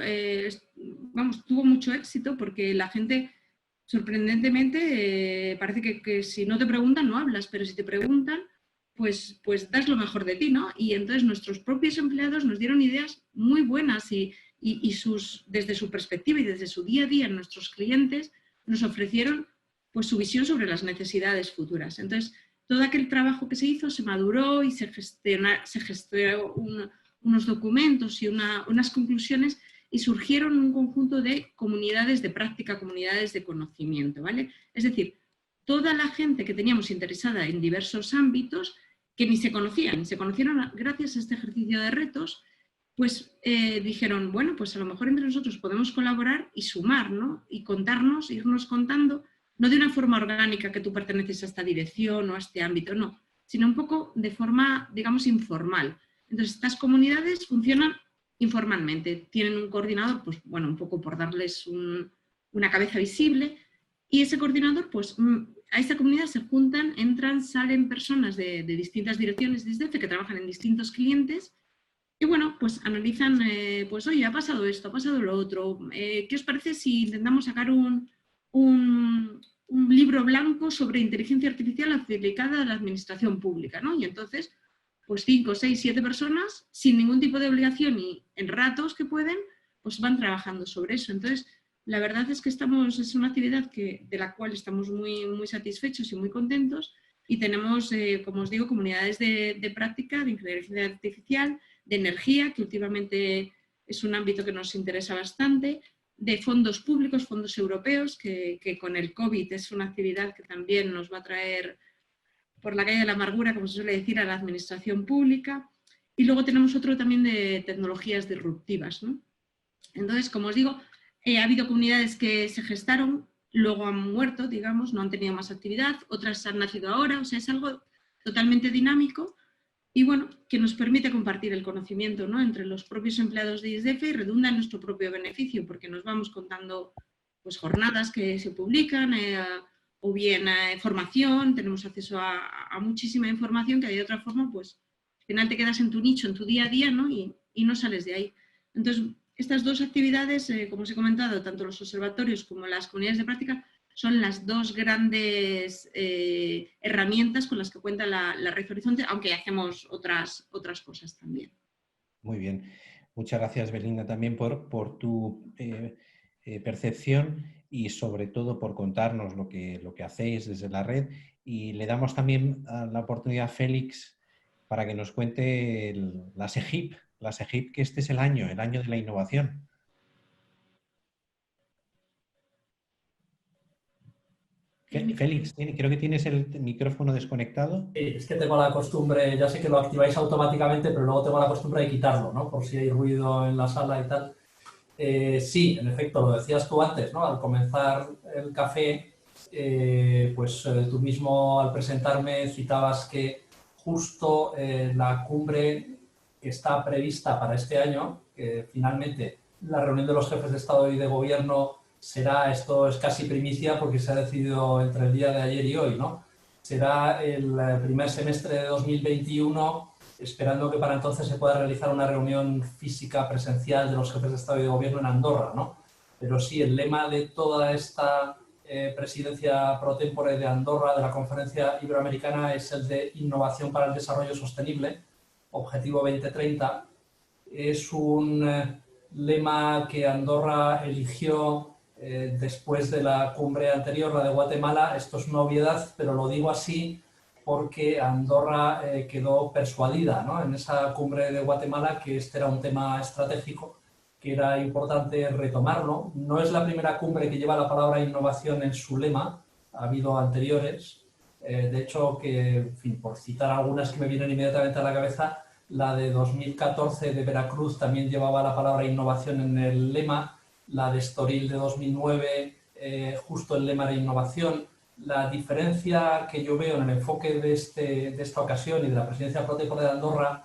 tuvo mucho éxito porque la gente, sorprendentemente, parece que si no te preguntan no hablas, pero si te preguntan, pues das lo mejor de ti, ¿no? Y entonces nuestros propios empleados nos dieron ideas muy buenas y desde su perspectiva y desde su día a día, nuestros clientes nos ofrecieron pues su visión sobre las necesidades futuras. Entonces, todo aquel trabajo que se hizo se maduró y se gestionó unos documentos y unas conclusiones y surgieron un conjunto de comunidades de práctica, comunidades de conocimiento, ¿vale? Es decir, toda la gente que teníamos interesada en diversos ámbitos que ni se conocían gracias a este ejercicio de retos, pues dijeron, bueno, pues a lo mejor entre nosotros podemos colaborar y sumar, ¿no? Y contarnos, irnos contando, no de una forma orgánica que tú perteneces a esta dirección o a este ámbito, no, sino un poco de forma, digamos, informal. Entonces, estas comunidades funcionan informalmente, tienen un coordinador, pues bueno, un poco por darles una cabeza visible, y ese coordinador, pues a esta comunidad se juntan, entran, salen personas de distintas direcciones de ISDEFE que trabajan en distintos clientes, y bueno, pues analizan, pues oye, ha pasado esto, ha pasado lo otro, ¿qué os parece si intentamos sacar un libro blanco sobre inteligencia artificial aplicada a la administración pública, ¿no? Y entonces, pues 5, 6, 7 personas, sin ningún tipo de obligación y en ratos que pueden, pues van trabajando sobre eso. Entonces, la verdad es que es una actividad de la cual estamos muy, muy satisfechos y muy contentos y tenemos, como os digo, comunidades de práctica, de inteligencia artificial, de energía, que últimamente es un ámbito que nos interesa bastante, de fondos públicos, fondos europeos, que con el COVID es una actividad que también nos va a traer por la calle de la amargura, como se suele decir, a la administración pública. Y luego tenemos otro también de tecnologías disruptivas, ¿no? Entonces, como os digo, ha habido comunidades que se gestaron, luego han muerto, digamos, no han tenido más actividad, otras han nacido ahora, o sea, es algo totalmente dinámico y bueno, que nos permite compartir el conocimiento, ¿no? Entre los propios empleados de ISDEFE y redunda en nuestro propio beneficio, porque nos vamos contando pues, jornadas que se publican, o bien formación, tenemos acceso a muchísima información que de otra forma, pues al final te quedas en tu nicho, en tu día a día, ¿no? Y no sales de ahí. Entonces, estas dos actividades, como os he comentado, tanto los observatorios como las comunidades de práctica, son las dos grandes herramientas con las que cuenta la Red Horizonte, aunque hacemos otras cosas también. Muy bien. Muchas gracias, Belinda, también por tu percepción y sobre todo por contarnos lo que hacéis desde la red. Y le damos también la oportunidad a Félix para que nos cuente la SEGIP, que este es el año de la innovación. Félix, creo que tienes el micrófono desconectado. Sí, es que tengo la costumbre, ya sé que lo activáis automáticamente, pero luego tengo la costumbre de quitarlo, ¿no? Por si hay ruido en la sala y tal. Sí, en efecto, lo decías tú antes, ¿no? Al comenzar el café, pues tú mismo al presentarme citabas que justo la cumbre que está prevista para este año, que finalmente la reunión de los jefes de Estado y de Gobierno será, esto es casi primicia porque se ha decidido entre el día de ayer y hoy, ¿no? Será el primer semestre de 2021, esperando que para entonces se pueda realizar una reunión física presencial de los jefes de Estado y de Gobierno en Andorra, ¿no? Pero sí, el lema de toda esta presidencia pro tempore de Andorra de la Conferencia Iberoamericana es el de Innovación para el Desarrollo Sostenible, Objetivo 2030. Es un lema que Andorra eligió después de la cumbre anterior, la de Guatemala. Esto es una obviedad, pero lo digo así porque Andorra quedó persuadida, ¿no?, en esa cumbre de Guatemala, que este era un tema estratégico, que era importante retomarlo. No es la primera cumbre que lleva la palabra innovación en su lema, ha habido anteriores. De hecho, que, en fin, por citar algunas que me vienen inmediatamente a la cabeza, la de 2014 de Veracruz también llevaba la palabra innovación en el lema, la de Estoril de 2009 justo el lema de innovación. La diferencia que yo veo en el enfoque de esta ocasión y de la presidencia pro tempore de Andorra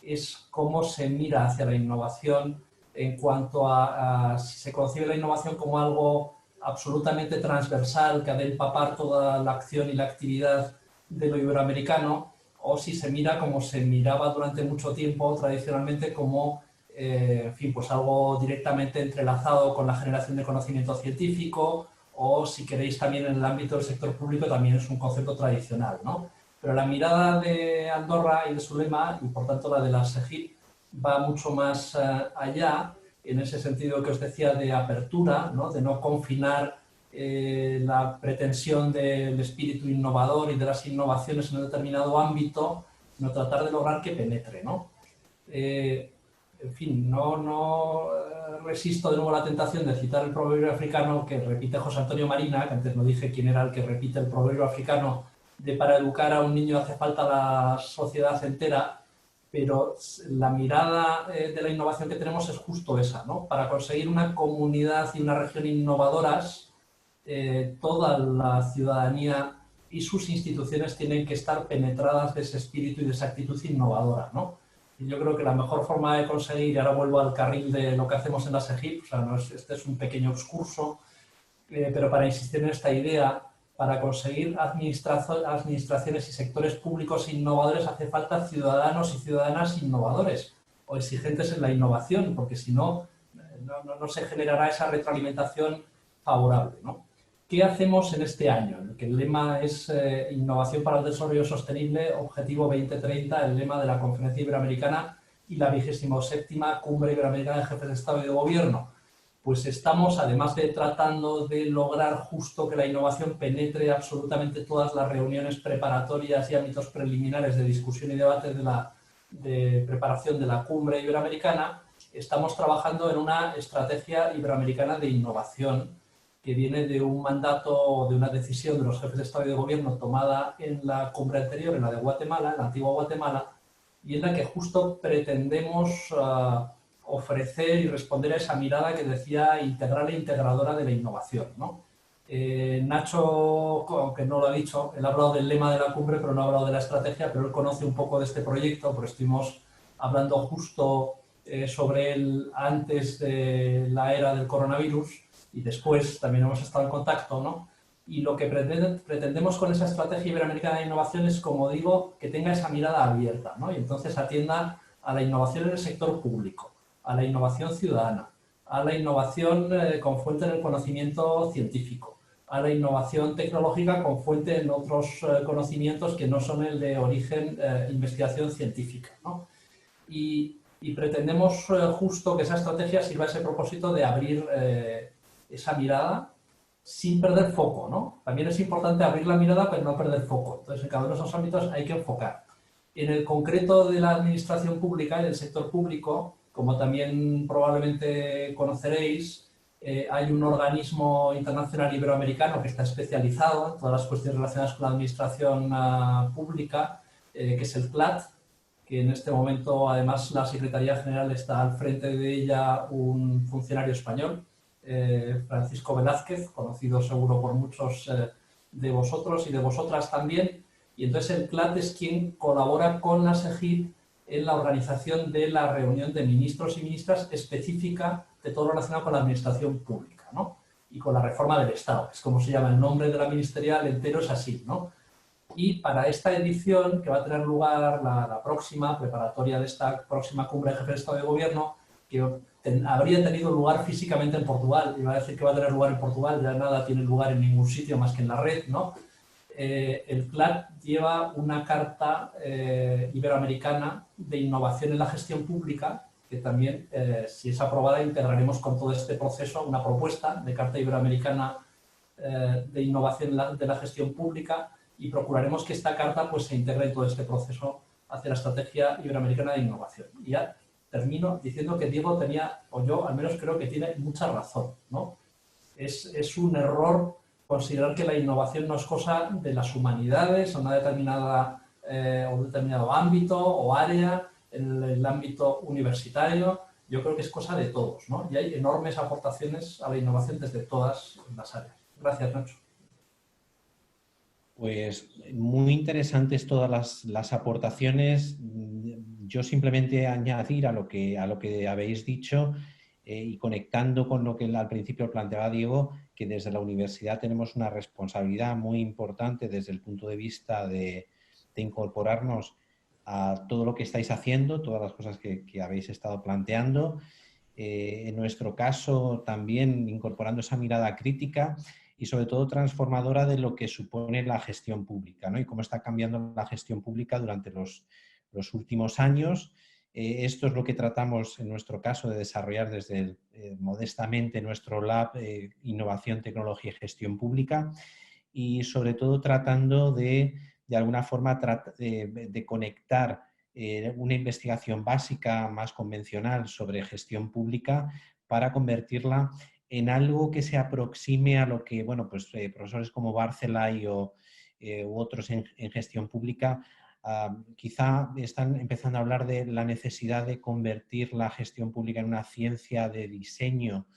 es cómo se mira hacia la innovación en cuanto a si se concibe la innovación como algo absolutamente transversal que ha de empapar toda la acción y la actividad de lo iberoamericano, o si se mira como se miraba durante mucho tiempo tradicionalmente como en fin, pues algo directamente entrelazado con la generación de conocimiento científico, o si queréis también en el ámbito del sector público también es un concepto tradicional, ¿no? Pero la mirada de Andorra y de su lema, y por tanto la de la SEGIP, va mucho más allá, en ese sentido que os decía de apertura, ¿no?, de no confinar la pretensión del espíritu innovador y de las innovaciones en un determinado ámbito, sino tratar de lograr que penetre, ¿no? En fin, no resisto de nuevo la tentación de citar el proverbio africano que repite José Antonio Marina, que antes no dije quién era el que repite el proverbio africano de para educar a un niño hace falta la sociedad entera, pero la mirada de la innovación que tenemos es justo esa, ¿no? Para conseguir una comunidad y una región innovadoras, toda la ciudadanía y sus instituciones tienen que estar penetradas de ese espíritu y de esa actitud innovadora, ¿no? Y yo creo que la mejor forma de conseguir, y ahora vuelvo al carril de lo que hacemos en la SEGIP, o sea, este es un pequeño excurso, pero para insistir en esta idea, para conseguir administraciones y sectores públicos innovadores hace falta ciudadanos y ciudadanas innovadores o exigentes en la innovación, porque si no, no se generará esa retroalimentación favorable, ¿no? ¿Qué hacemos en este año? Que el lema es Innovación para el Desarrollo Sostenible, Objetivo 2030, el lema de la Conferencia Iberoamericana y la 27ª Cumbre Iberoamericana de Jefes de Estado y de Gobierno. Pues estamos, además de tratando de lograr justo que la innovación penetre absolutamente todas las reuniones preparatorias y ámbitos preliminares de discusión y debate de preparación de la Cumbre Iberoamericana, estamos trabajando en una estrategia iberoamericana de innovación que viene de un mandato, de una decisión de los jefes de Estado y de Gobierno tomada en la cumbre anterior, en la de Guatemala, en la antigua Guatemala, y en la que justo pretendemos ofrecer y responder a esa mirada que decía integral e integradora de la innovación, ¿no? Nacho, aunque no lo ha dicho, él ha hablado del lema de la cumbre, pero no ha hablado de la estrategia, pero él conoce un poco de este proyecto, porque estuvimos hablando justo sobre él antes de la era del coronavirus, y después también hemos estado en contacto, ¿no? Y lo que pretendemos con esa estrategia iberoamericana de innovación es, como digo, que tenga esa mirada abierta, ¿no? Y entonces atienda a la innovación en el sector público, a la innovación ciudadana, a la innovación con fuente en el conocimiento científico, a la innovación tecnológica con fuente en otros conocimientos que no son el de origen investigación científica, ¿no? Y pretendemos justo que esa estrategia sirva a ese propósito de abrir esa mirada sin perder foco, ¿no? También es importante abrir la mirada pero no perder foco. Entonces, en cada uno de esos ámbitos hay que enfocar. En el concreto de la administración pública y del sector público, como también probablemente conoceréis, hay un organismo internacional iberoamericano que está especializado en todas las cuestiones relacionadas con la administración pública, que es el CLAD, que en este momento, además, la Secretaría General está al frente de ella un funcionario español, Francisco Velázquez, conocido seguro por muchos de vosotros y de vosotras también. Y entonces el CLAD es quien colabora con la SEGIP en la organización de la reunión de ministros y ministras específica de todo lo relacionado con la administración pública, ¿no? Y con la reforma del Estado, es como se llama, el nombre de la ministerial entero es así, ¿no? Y para esta edición, que va a tener lugar la próxima, preparatoria de esta próxima cumbre de jefes de Estado y de Gobierno, que habría tenido lugar físicamente en Portugal. Iba a decir que va a tener lugar en Portugal, ya nada tiene lugar en ningún sitio más que en la red, ¿no? El CLAD lleva una carta iberoamericana de innovación en la gestión pública, que también, si es aprobada, integraremos con todo este proceso una propuesta de carta iberoamericana de innovación de la gestión pública, y procuraremos que esta carta pues, se integre en todo este proceso hacia la estrategia iberoamericana de innovación. Y ya termino diciendo que Diego tenía, o yo al menos creo que tiene mucha razón, ¿no? Es un error considerar que la innovación no es cosa de las humanidades o una determinada o un determinado ámbito o área, en el ámbito universitario. Yo creo que es cosa de todos, ¿no? Y hay enormes aportaciones a la innovación desde todas las áreas. Gracias, Nacho. Pues muy interesantes todas las aportaciones. Yo simplemente añadir a lo que habéis dicho y conectando con lo que al principio planteaba Diego, que desde la universidad tenemos una responsabilidad muy importante desde el punto de vista de incorporarnos a todo lo que estáis haciendo, todas las cosas que habéis estado planteando. En nuestro caso también incorporando esa mirada crítica y sobre todo transformadora de lo que supone la gestión pública, ¿no? Y cómo está cambiando la gestión pública durante los últimos años. Esto es lo que tratamos en nuestro caso de desarrollar desde modestamente nuestro lab Innovación, Tecnología y Gestión Pública, y sobre todo tratando de alguna forma de conectar una investigación básica más convencional sobre gestión pública para convertirla en algo que se aproxime a lo que, bueno, pues profesores como Barcelay u otros en gestión pública quizá están empezando a hablar de la necesidad de convertir la gestión pública en una ciencia de diseño,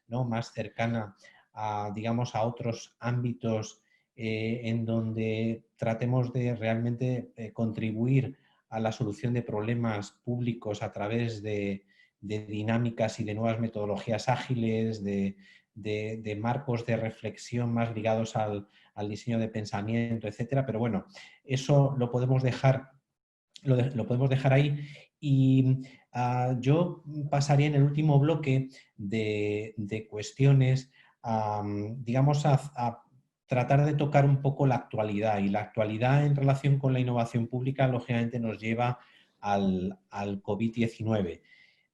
¿no? Más cercana a, digamos, a otros ámbitos en donde tratemos de realmente contribuir a la solución de problemas públicos a través de dinámicas y de nuevas metodologías ágiles, de marcos de reflexión más ligados al diseño de pensamiento, etcétera. Pero bueno, eso lo podemos dejar, lo podemos dejar ahí. Y yo pasaría en el último bloque de cuestiones, digamos, a tratar de tocar un poco la actualidad. Y la actualidad en relación con la innovación pública, lógicamente, nos lleva al COVID-19.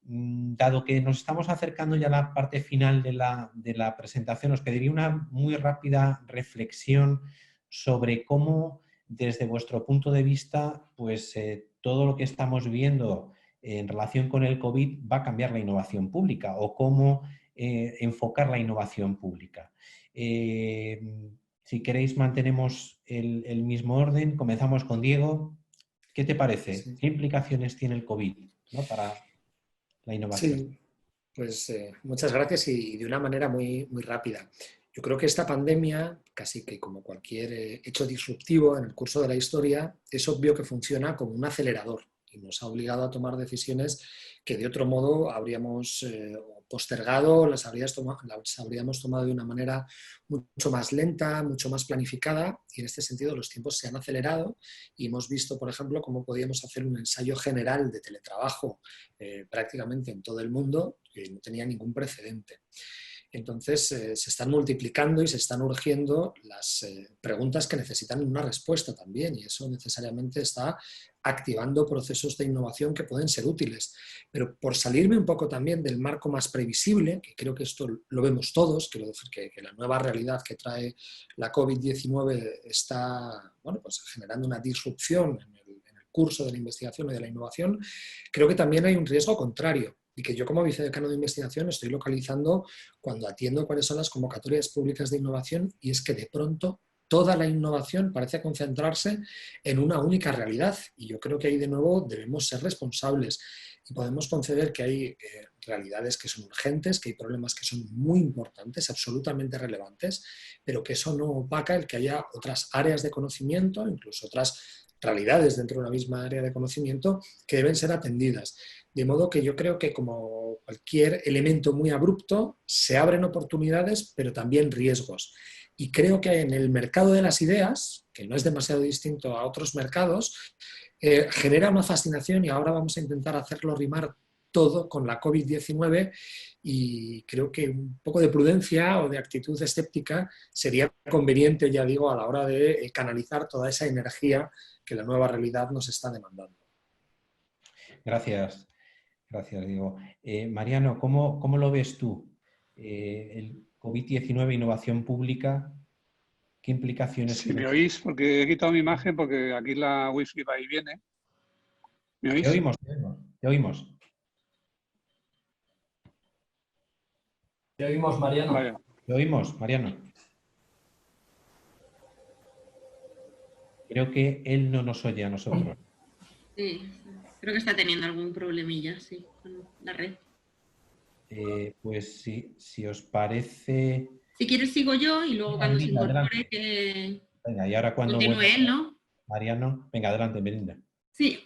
Dado que nos estamos acercando ya a la parte final de la presentación, os pediría una muy rápida reflexión sobre cómo, desde vuestro punto de vista, pues todo lo que estamos viendo en relación con el COVID va a cambiar la innovación pública, o cómo enfocar la innovación pública. Si queréis, mantenemos el mismo orden. Comenzamos con Diego. ¿Qué te parece? Sí. ¿Qué implicaciones tiene el COVID, ¿no? Para la innovación? Sí, pues muchas gracias y de una manera muy, muy rápida. Yo creo que esta pandemia, casi que como cualquier hecho disruptivo en el curso de la historia, es obvio que funciona como un acelerador y nos ha obligado a tomar decisiones que de otro modo habríamos postergado, las habríamos tomado de una manera mucho más lenta, mucho más planificada, y en este sentido los tiempos se han acelerado y hemos visto, por ejemplo, cómo podíamos hacer un ensayo general de teletrabajo prácticamente en todo el mundo, que no tenía ningún precedente. Entonces se están multiplicando y se están urgiendo las preguntas que necesitan una respuesta también, y eso necesariamente está activando procesos de innovación que pueden ser útiles. Pero por salirme un poco también del marco más previsible, que creo que esto lo vemos todos, quiero decir que la nueva realidad que trae la COVID-19 está, bueno, pues generando una disrupción en el curso de la investigación y de la innovación, creo que también hay un riesgo contrario, y que yo como vicedecano de investigación estoy localizando cuando atiendo cuáles son las convocatorias públicas de innovación, y es que de pronto toda la innovación parece concentrarse en una única realidad, y yo creo que ahí de nuevo debemos ser responsables y podemos conceder que hay realidades que son urgentes, que hay problemas que son muy importantes, absolutamente relevantes, pero que eso no opaca el que haya otras áreas de conocimiento, incluso otras realidades dentro de una misma área de conocimiento que deben ser atendidas. De modo que yo creo que, como cualquier elemento muy abrupto, se abren oportunidades, pero también riesgos. Y creo que en el mercado de las ideas, que no es demasiado distinto a otros mercados, genera una fascinación, y ahora vamos a intentar hacerlo rimar todo con la COVID-19 y creo que un poco de prudencia o de actitud escéptica sería conveniente, ya digo, a la hora de canalizar toda esa energía que la nueva realidad nos está demandando. Gracias, gracias, Diego. Mariano, ¿cómo lo ves tú? El COVID-19, innovación pública, ¿qué implicaciones? Si me oís, porque he quitado mi imagen porque aquí la wifi va y viene. ¿Me oís? Te oímos, te oímos. Te oímos, Mariano. Vaya. Te oímos, Mariano. Creo que él no nos oye a nosotros. Sí, creo que está teniendo algún problemilla, sí, con la red. Pues sí, si os parece... Si quieres sigo yo y luego cuando se incorpore adelante. que Venga, y ahora cuando continúe él, ¿no? Mariano, venga, adelante, Belinda. Sí,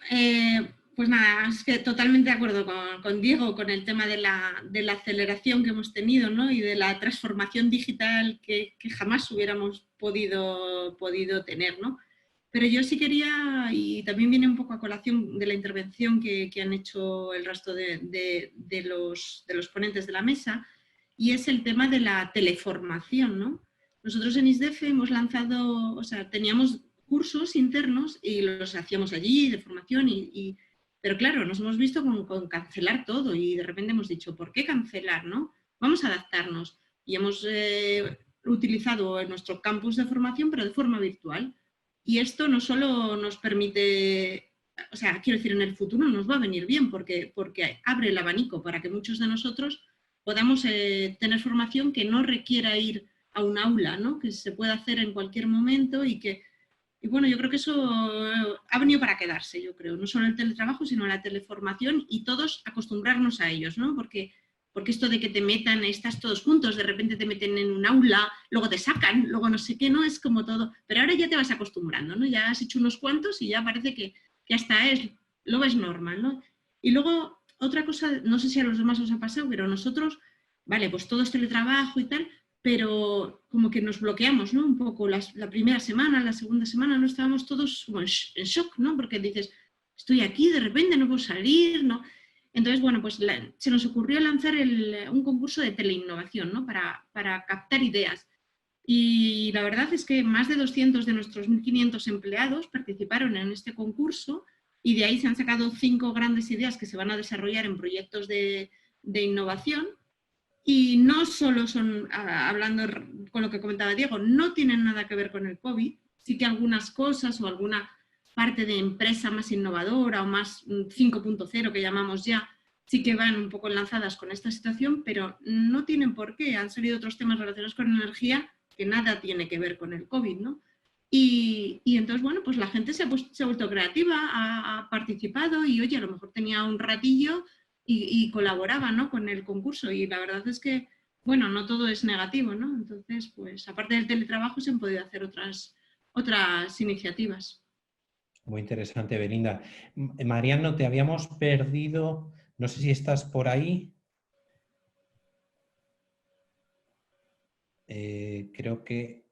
pues nada, es que totalmente de acuerdo con Diego, con el tema de la aceleración que hemos tenido, ¿no? Y de la transformación digital que jamás hubiéramos podido tener, ¿no? Pero yo sí quería, y también viene un poco a colación de la intervención que han hecho el resto de los ponentes de la mesa, y es el tema de la teleformación, ¿no? Nosotros en ISDEF hemos lanzado, o sea, teníamos cursos internos y los hacíamos allí de formación, pero claro, nos hemos visto con cancelar todo y de repente hemos dicho, ¿por qué cancelar, no? Vamos a adaptarnos y hemos utilizado nuestro campus de formación, pero de forma virtual. Y esto no solo nos permite, o sea, quiero decir, en el futuro nos va a venir bien porque abre el abanico para que muchos de nosotros podamos tener formación que no requiera ir a un aula, ¿no? Que se pueda hacer en cualquier momento y bueno, yo creo que eso ha venido para quedarse, yo creo. No solo el teletrabajo, sino la teleformación y todos acostumbrarnos a ellos, ¿no? Porque esto de que te metan, estás todos juntos, de repente te meten en un aula, luego te sacan, luego no sé qué, ¿no? Es como todo. Pero ahora ya te vas acostumbrando, ¿no? Ya has hecho unos cuantos y ya parece que hasta lo ves normal, ¿no? Y luego, otra cosa, no sé si a los demás os ha pasado, pero nosotros, vale, pues todo es teletrabajo y tal, pero como que nos bloqueamos, ¿no? Un poco la primera semana, la segunda semana, no estábamos todos como en shock, ¿no? Porque dices, estoy aquí, de repente no puedo salir, ¿no? Entonces, bueno, pues se nos ocurrió lanzar un concurso de teleinnovación, ¿no? Para captar ideas. Y la verdad es que más de 200 de nuestros 1.500 empleados participaron en este concurso y de ahí se han sacado 5 grandes ideas que se van a desarrollar en proyectos de innovación. Y no solo son, hablando con lo que comentaba Diego, no tienen nada que ver con el COVID, sí que algunas cosas o alguna parte de empresa más innovadora o más 5.0 que llamamos ya, sí que van un poco enlazadas con esta situación, pero no tienen por qué. Han salido otros temas relacionados con energía que nada tiene que ver con el COVID, ¿no? Y entonces, bueno, pues la gente se ha vuelto creativa, ha participado y, oye, a lo mejor tenía un ratillo y colaboraba, ¿no? Con el concurso. Y la verdad es que, bueno, no todo es negativo, ¿no? Entonces, pues aparte del teletrabajo se han podido hacer otras iniciativas. Muy interesante, Belinda. Mariano, te habíamos perdido. No sé si estás por ahí. Creo que...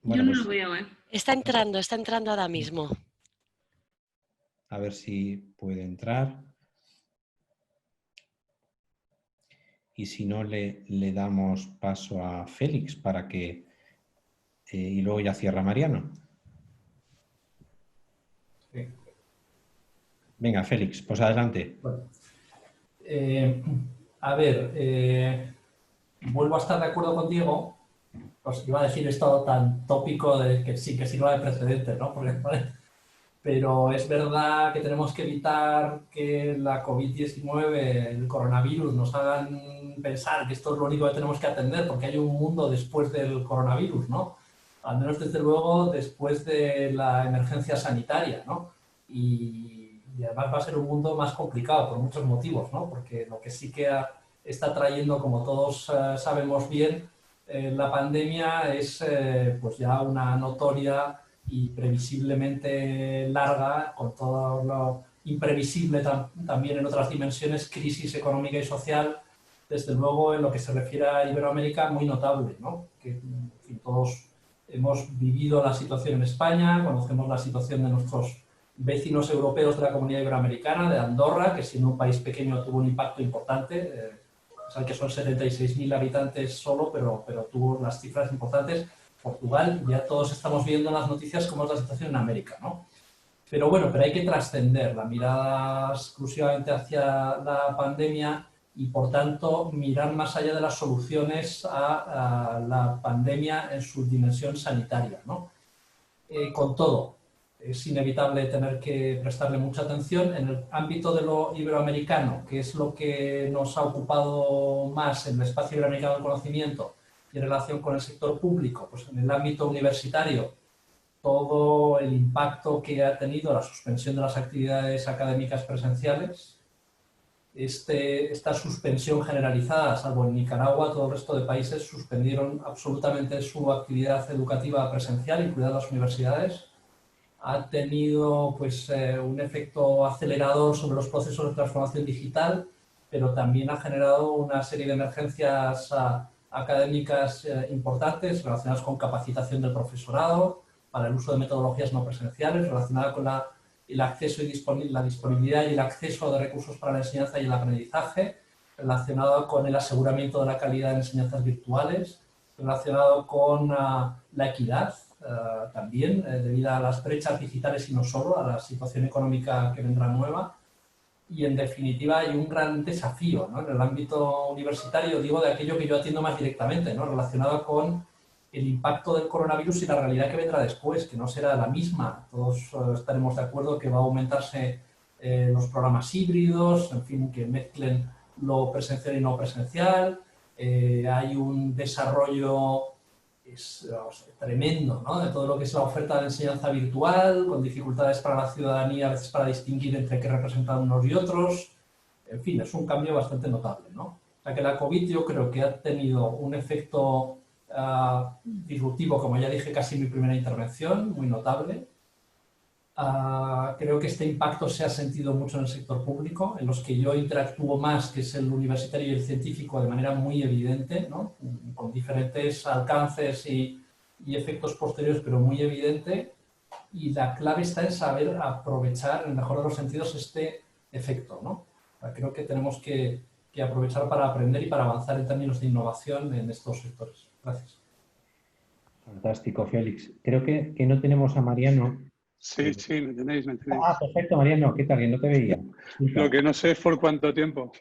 Bueno, yo no lo veo, ¿eh? Está entrando ahora mismo. A ver si puede entrar. Y si no, le damos paso a Félix para que... y luego ya cierra Mariano. Sí. Venga, Félix, pues adelante. Bueno, a ver, vuelvo a estar de acuerdo con Diego. Os iba a decir esto tan tópico de que sí que sirva de precedente, ¿no? Pero es verdad que tenemos que evitar que la COVID-19, el coronavirus, nos hagan pensar que esto es lo único que tenemos que atender, porque hay un mundo después del coronavirus, ¿no? Al menos, desde luego, después de la emergencia sanitaria, ¿no? Y además va a ser un mundo más complicado por muchos motivos, ¿no? Porque lo que sí que está trayendo, como todos sabemos bien, la pandemia es pues ya una notoria y previsiblemente larga, con todo lo imprevisible también en otras dimensiones, crisis económica y social, desde luego en lo que se refiere a Iberoamérica, muy notable, ¿no? Que en fin, todos hemos vivido la situación en España, conocemos la situación de nuestros vecinos europeos de la Comunidad Iberoamericana, de Andorra, que siendo un país pequeño tuvo un impacto importante, que son 76.000 habitantes solo, pero tuvo las cifras importantes. Portugal, ya todos estamos viendo en las noticias cómo es la situación en América, ¿no? Pero bueno, pero hay que trascender la mirada exclusivamente hacia la pandemia y, por tanto, mirar más allá de las soluciones a la pandemia en su dimensión sanitaria, ¿no? Con todo, es inevitable tener que prestarle mucha atención en el ámbito de lo iberoamericano, que es lo que nos ha ocupado más en el espacio iberoamericano del conocimiento y en relación con el sector público. Pues en el ámbito universitario, todo el impacto que ha tenido la suspensión de las actividades académicas presenciales, esta suspensión generalizada, salvo en Nicaragua, todo el resto de países suspendieron absolutamente su actividad educativa presencial, incluidas las universidades. Ha tenido pues, un efecto acelerador sobre los procesos de transformación digital, pero también ha generado una serie de emergencias académicas importantes relacionadas con capacitación del profesorado, para el uso de metodologías no presenciales, relacionada con el acceso y la disponibilidad y el acceso de recursos para la enseñanza y el aprendizaje, relacionado con el aseguramiento de la calidad de enseñanzas virtuales, relacionado con la equidad, también, debido a las brechas digitales y no solo, a la situación económica que vendrá nueva. Y, en definitiva, hay un gran desafío, ¿no? En el ámbito universitario, digo, de aquello que yo atiendo más directamente, ¿no? Relacionado con el impacto del coronavirus y la realidad que vendrá después, que no será la misma. Todos estaremos de acuerdo que va a aumentarse los programas híbridos, en fin, que mezclen lo presencial y no presencial. Hay un desarrollo tremendo, ¿no? De todo lo que es la oferta de enseñanza virtual, con dificultades para la ciudadanía, a veces para distinguir entre qué representan unos y otros. En fin, es un cambio bastante notable, ¿no? O sea que la COVID yo creo que ha tenido un efecto disruptivo, como ya dije casi en mi primera intervención, muy notable. Creo que este impacto se ha sentido mucho en el sector público, en los que yo interactúo más, que es el universitario y el científico, de manera muy evidente, ¿no? Con diferentes alcances y efectos posteriores, pero muy evidente. Y la clave está en saber aprovechar, en el mejor de los sentidos, este efecto, ¿no? Creo que tenemos que aprovechar para aprender y para avanzar en términos de innovación en estos sectores. Gracias. Fantástico, Félix. Creo que no tenemos a Mariano. Sí, sí, me tenéis. Perfecto, Mariano. ¿Qué tal? Que no te veía. Lo que no sé es por cuánto tiempo.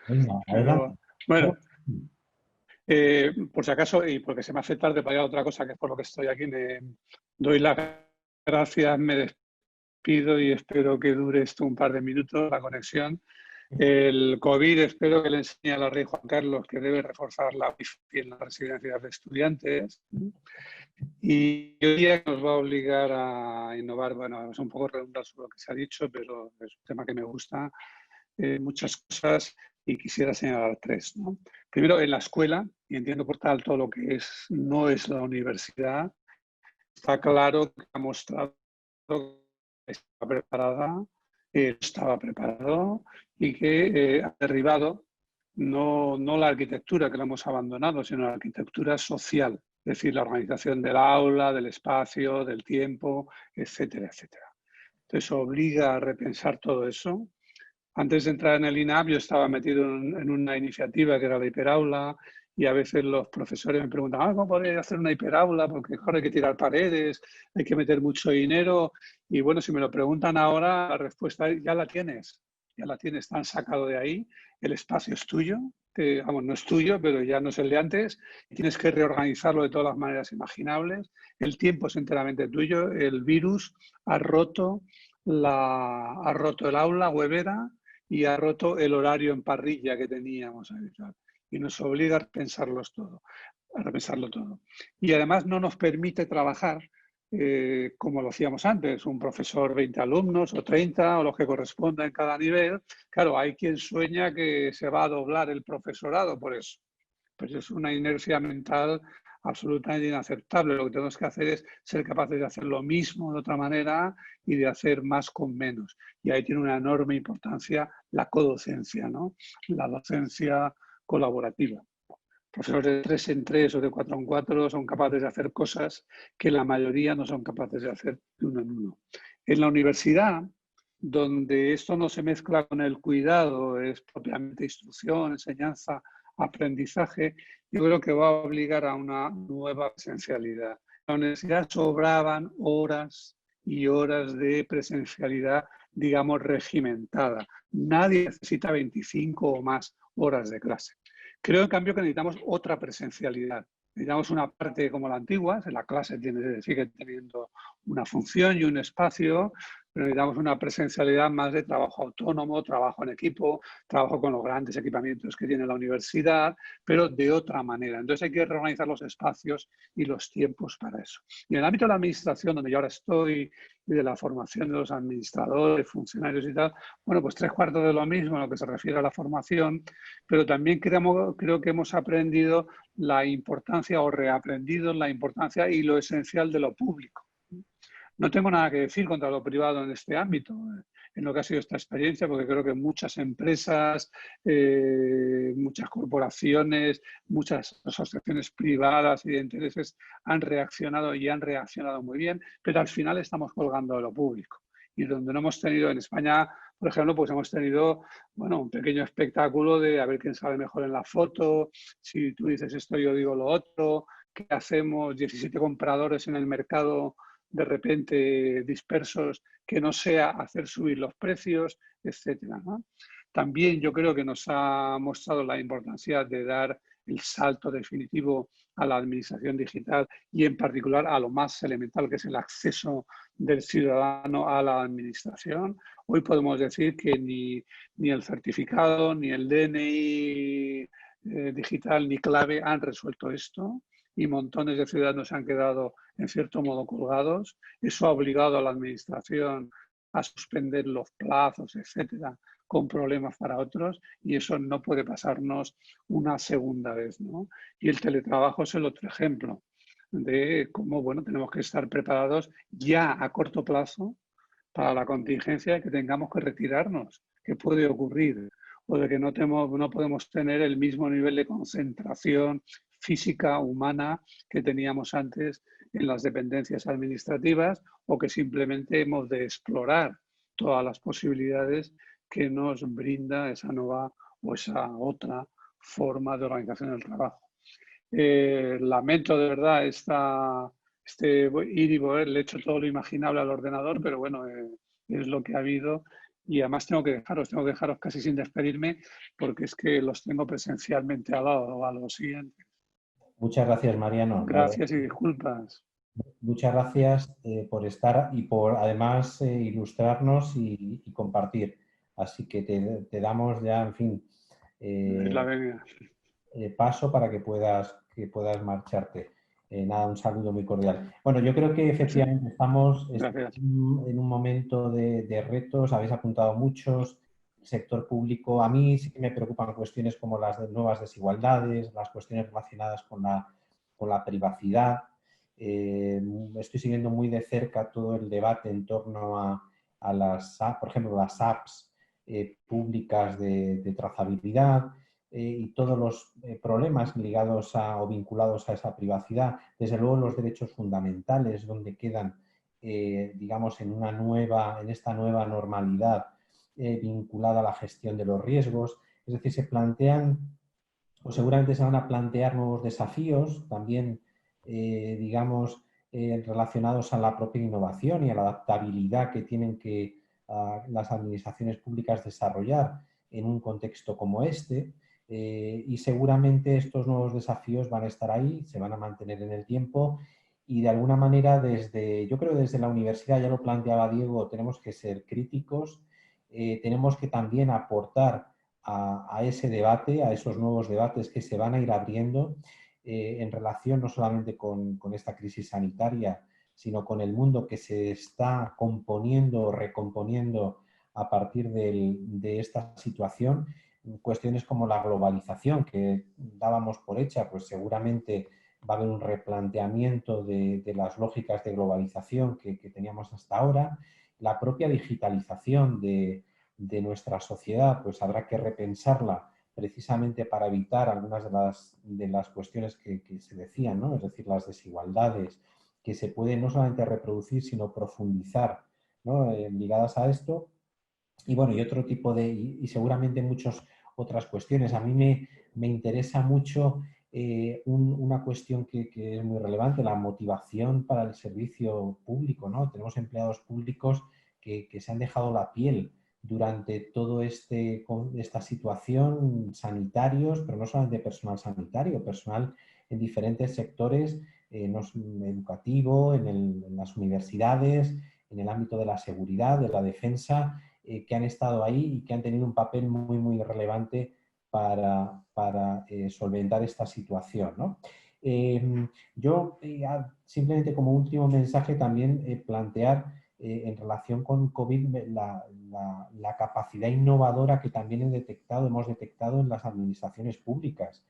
Venga, pero, bueno, por si acaso, y porque se me hace tarde para ir a otra cosa, que es por lo que estoy aquí, me doy las gracias, me despido y espero que dure esto un par de minutos, la conexión. El COVID espero que le enseñe a la Rey Juan Carlos que debe reforzar la Wi-Fi en las residencias de estudiantes. Y hoy día nos va a obligar a innovar. Bueno, es un poco redundante sobre lo que se ha dicho, pero es un tema que me gusta. Muchas cosas y quisiera señalar tres, ¿no? Primero, en la escuela, y entiendo por tanto lo que no es la universidad, está claro que ha mostrado que está preparada, estaba preparado y que ha derribado no la arquitectura que la hemos abandonado, sino la arquitectura social, es decir, la organización del aula, del espacio, del tiempo, etcétera, etcétera. Entonces obliga a repensar todo eso. Antes de entrar en el INAP yo estaba metido en una iniciativa que era la hiperaula y a veces los profesores me preguntaban ¿cómo podría hacer una hiperaula? Porque claro, hay que tirar paredes, hay que meter mucho dinero y bueno, si me lo preguntan ahora, la respuesta es ya la tienes, tan sacado de ahí, el espacio es tuyo, vamos, no es tuyo, pero ya no es el de antes, y tienes que reorganizarlo de todas las maneras imaginables, el tiempo es enteramente tuyo, el virus ha roto el aula webera y ha roto el horario en parrilla que teníamos habitual. Y nos obliga a repensarlo todo. Y además no nos permite trabajar como lo hacíamos antes, un profesor 20 alumnos o 30 o los que corresponda en cada nivel. Claro, hay quien sueña que se va a doblar el profesorado por eso. Pues es una inercia mental absolutamente inaceptable. Lo que tenemos que hacer es ser capaces de hacer lo mismo de otra manera y de hacer más con menos. Y ahí tiene una enorme importancia la codocencia, ¿no? La docencia colaborativa. profesores de 3 en 3 o de 4 en 4 son capaces de hacer cosas que la mayoría no son capaces de hacer de 1 en 1. En la universidad, donde esto no se mezcla con el cuidado, es propiamente instrucción, enseñanza, aprendizaje, yo creo que va a obligar a una nueva presencialidad. En la universidad sobraban horas y horas de presencialidad, digamos, regimentada. Nadie necesita 25 o más horas de clase. Creo, en cambio, que necesitamos otra presencialidad. Necesitamos una parte como la antigua, la clase sigue teniendo una función y un espacio, pero necesitamos una presencialidad más de trabajo autónomo, trabajo en equipo, trabajo con los grandes equipamientos que tiene la universidad, pero de otra manera. Entonces hay que reorganizar los espacios y los tiempos para eso. Y en el ámbito de la administración, donde yo ahora estoy, y de la formación de los administradores, funcionarios y tal, bueno, pues 3/4 de lo mismo en lo que se refiere a la formación, pero también creo que hemos aprendido la importancia o reaprendido la importancia y lo esencial de lo público. No tengo nada que decir contra lo privado en este ámbito, en lo que ha sido esta experiencia, porque creo que muchas empresas, muchas corporaciones, muchas asociaciones privadas y de intereses han reaccionado y han reaccionado muy bien, pero al final estamos colgando de lo público. Y donde no hemos tenido en España, por ejemplo, pues hemos tenido, bueno, un pequeño espectáculo de a ver quién sale mejor en la foto, si tú dices esto, yo digo lo otro, ¿qué hacemos? 17 compradores en el mercado de repente dispersos, que no sea hacer subir los precios, etcétera, ¿no? También yo creo que nos ha mostrado la importancia de dar el salto definitivo a la administración digital y en particular a lo más elemental, que es el acceso del ciudadano a la administración. Hoy podemos decir que ni el certificado, ni el DNI digital, ni clave han resuelto esto, y montones de ciudadanos se han quedado en cierto modo colgados. Eso ha obligado a la administración a suspender los plazos, etcétera, con problemas para otros, y eso no puede pasarnos una segunda vez, ¿no? Y el teletrabajo es el otro ejemplo de cómo, bueno, tenemos que estar preparados ya a corto plazo para la contingencia de que tengamos que retirarnos, que puede ocurrir, o de que no podemos tener el mismo nivel de concentración física, humana, que teníamos antes en las dependencias administrativas, o que simplemente hemos de explorar todas las posibilidades que nos brinda esa nueva o esa otra forma de organización del trabajo. Lamento de verdad este ir y volver, le he hecho todo lo imaginable al ordenador, pero bueno, es lo que ha habido. Y además tengo que dejaros casi sin despedirme, porque es que los tengo presencialmente al lado, a los siguientes. Muchas gracias, Mariano. Gracias y disculpas. Muchas gracias por estar y por además ilustrarnos y compartir. Así que te damos ya, en fin, paso para que puedas marcharte. Nada, un saludo muy cordial. Bueno, yo creo que efectivamente estamos en un momento de retos, habéis apuntado muchos, el sector público. A mí sí que me preocupan cuestiones como las de nuevas desigualdades, las cuestiones relacionadas con la privacidad. Estoy siguiendo muy de cerca todo el debate en torno a las apps, por ejemplo, las apps públicas de trazabilidad, y todos los problemas ligados o vinculados a esa privacidad. Desde luego los derechos fundamentales, donde quedan, digamos, en esta nueva normalidad vinculada a la gestión de los riesgos. Es decir, se plantean, o seguramente se van a plantear nuevos desafíos, también, digamos, relacionados a la propia innovación y a la adaptabilidad que tienen que las administraciones públicas desarrollar en un contexto como este. Y seguramente estos nuevos desafíos van a estar ahí, se van a mantener en el tiempo, y de alguna manera yo creo desde la universidad, ya lo planteaba Diego, tenemos que ser críticos, tenemos que también aportar a ese debate, a esos nuevos debates que se van a ir abriendo en relación no solamente con esta crisis sanitaria, sino con el mundo que se está componiendo o recomponiendo a partir de esta situación. Cuestiones como la globalización, que dábamos por hecha, pues seguramente va a haber un replanteamiento de las lógicas de globalización que teníamos hasta ahora. La propia digitalización de nuestra sociedad, pues habrá que repensarla precisamente para evitar algunas de las cuestiones que se decían, ¿no? Es decir, las desigualdades que se pueden no solamente reproducir, sino profundizar, ¿no? Ligadas a esto. Y bueno, y otro tipo y seguramente muchas otras cuestiones. A mí me interesa mucho una cuestión que es muy relevante, la motivación para el servicio público, ¿no? Tenemos empleados públicos que se han dejado la piel durante toda esta situación, sanitarios, pero no solamente personal sanitario, personal en diferentes sectores, educativo, en las universidades, en el ámbito de la seguridad, de la defensa, que han estado ahí y que han tenido un papel muy, muy relevante para solventar esta situación, ¿no? Yo simplemente como último mensaje también plantear en relación con COVID la capacidad innovadora que también hemos detectado en las administraciones públicas.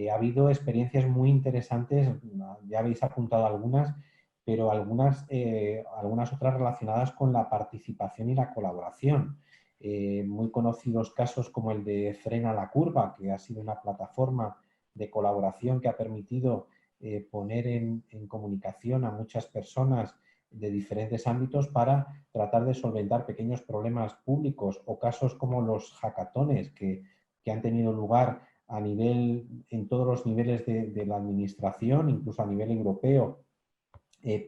Ha habido experiencias muy interesantes, ya habéis apuntado algunas, pero algunas otras relacionadas con la participación y la colaboración. Muy conocidos casos como el de Frena la Curva, que ha sido una plataforma de colaboración que ha permitido poner en comunicación a muchas personas de diferentes ámbitos para tratar de solventar pequeños problemas públicos, o casos como los hackatones que han tenido lugar en todos los niveles de la administración, incluso a nivel europeo,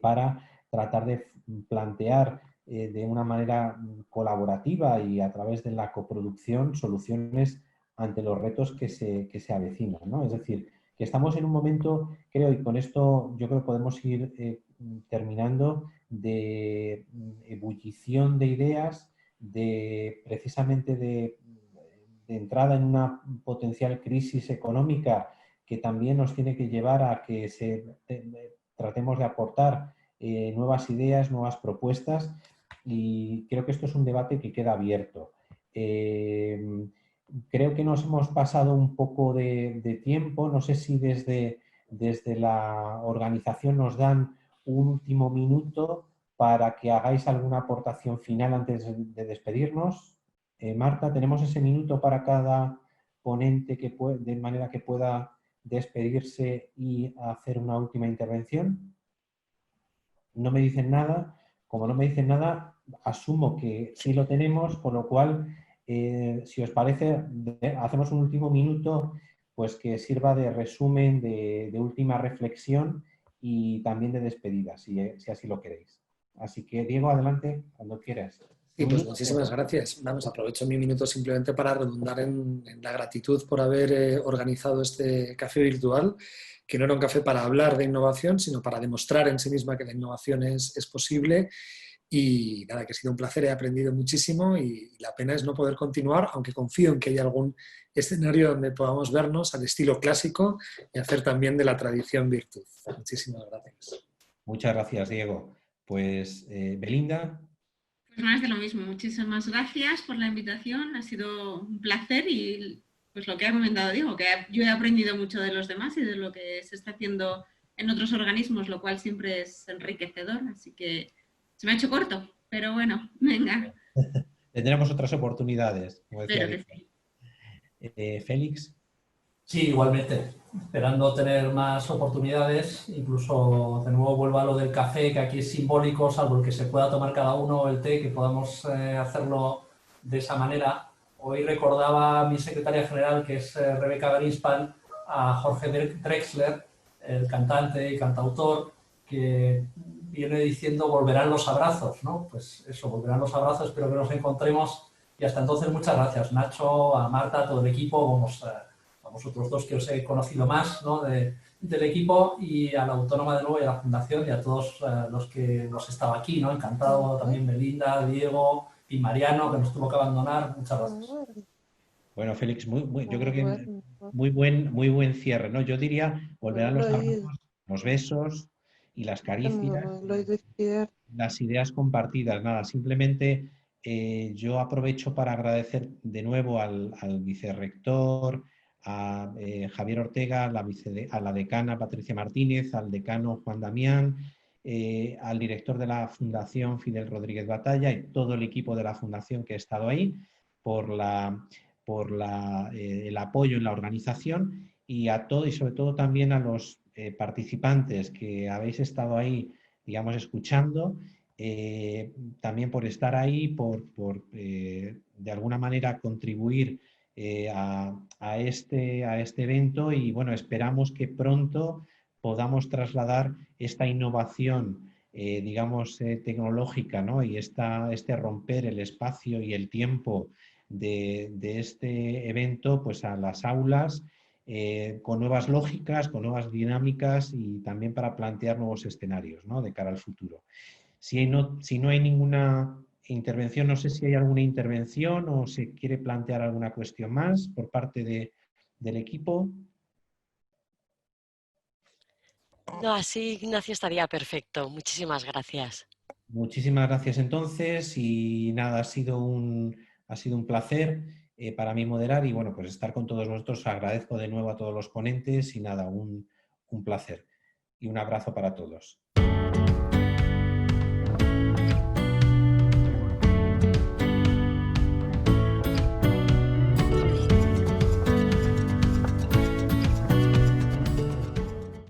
para tratar de plantear de una manera colaborativa y a través de la coproducción soluciones ante los retos que se avecinan, ¿no? Es decir, que estamos en un momento, creo, y con esto yo creo que podemos ir terminando, de ebullición de ideas, precisamente de entrada en una potencial crisis económica que también nos tiene que llevar a que tratemos de aportar nuevas ideas, nuevas propuestas, y creo que esto es un debate que queda abierto. Creo que nos hemos pasado un poco de tiempo, no sé si desde la organización nos dan un último minuto para que hagáis alguna aportación final antes de despedirnos. Marta, ¿tenemos ese minuto para cada ponente de manera que pueda despedirse y hacer una última intervención? No me dicen nada. Como no me dicen nada, asumo que sí lo tenemos, por lo cual, si os parece, hacemos un último minuto pues que sirva de resumen, de última reflexión y también de despedida, si así lo queréis. Así que, Diego, adelante, cuando quieras. Sí, pues muchísimas gracias. Vamos, aprovecho mi minuto simplemente para redundar en la gratitud por haber organizado este café virtual, que no era un café para hablar de innovación, sino para demostrar en sí misma que la innovación es posible. Y nada, que ha sido un placer, he aprendido muchísimo y la pena es no poder continuar, aunque confío en que haya algún escenario donde podamos vernos al estilo clásico y hacer también de la tradición virtud. Muchísimas gracias. Muchas gracias, Diego. Pues, Belinda. Pues más de lo mismo, muchísimas gracias por la invitación, ha sido un placer y pues lo que ha comentado Diego, que yo he aprendido mucho de los demás y de lo que se está haciendo en otros organismos, lo cual siempre es enriquecedor, así que se me ha hecho corto, pero bueno, venga. Tendremos otras oportunidades, como decía Diego. Sí. Félix. Sí, igualmente, esperando tener más oportunidades, incluso de nuevo vuelvo a lo del café, que aquí es simbólico, salvo el que se pueda tomar cada uno el té, que podamos hacerlo de esa manera. Hoy recordaba a mi secretaria general, que es Rebeca Greenspan, a Jorge Drexler, el cantante y cantautor, que viene diciendo volverán los abrazos, ¿no? Pues eso, volverán los abrazos, espero que nos encontremos y hasta entonces muchas gracias, Nacho, a Marta, a todo el equipo, a vosotros dos que os he conocido más, ¿no? del equipo, y a la Autónoma de nuevo y a la Fundación y a todos los que hemos estado aquí, ¿no? Encantado, también Belinda, Diego y Mariano, que nos tuvo que abandonar, muchas gracias. Bueno, Félix, yo creo que muy buen cierre, ¿no? Yo diría, volverán los abrazos, los besos y las caricias, las ideas compartidas. Nada, simplemente yo aprovecho para agradecer de nuevo al vicerrector, a Javier Ortega, a la decana Patricia Martínez, al decano Juan Damián, al director de la Fundación Fidel Rodríguez Batalla y todo el equipo de la Fundación que ha estado ahí por por el apoyo en la organización y a todo y sobre todo también a los participantes que habéis estado ahí, digamos, escuchando, también por estar ahí, por de alguna manera contribuir a este evento y bueno, esperamos que pronto podamos trasladar esta innovación digamos, tecnológica, ¿no? Y este romper el espacio y el tiempo de este evento pues a las aulas con nuevas lógicas, con nuevas dinámicas y también para plantear nuevos escenarios, ¿no? De cara al futuro. Si no hay ninguna intervención, no sé si hay alguna intervención o se quiere plantear alguna cuestión más por parte del equipo. No, así, Ignacio, estaría perfecto. Muchísimas gracias. Muchísimas gracias entonces y nada, ha sido un placer para mí moderar y bueno, pues estar con todos vosotros. Agradezco de nuevo a todos los ponentes y nada, un placer y un abrazo para todos.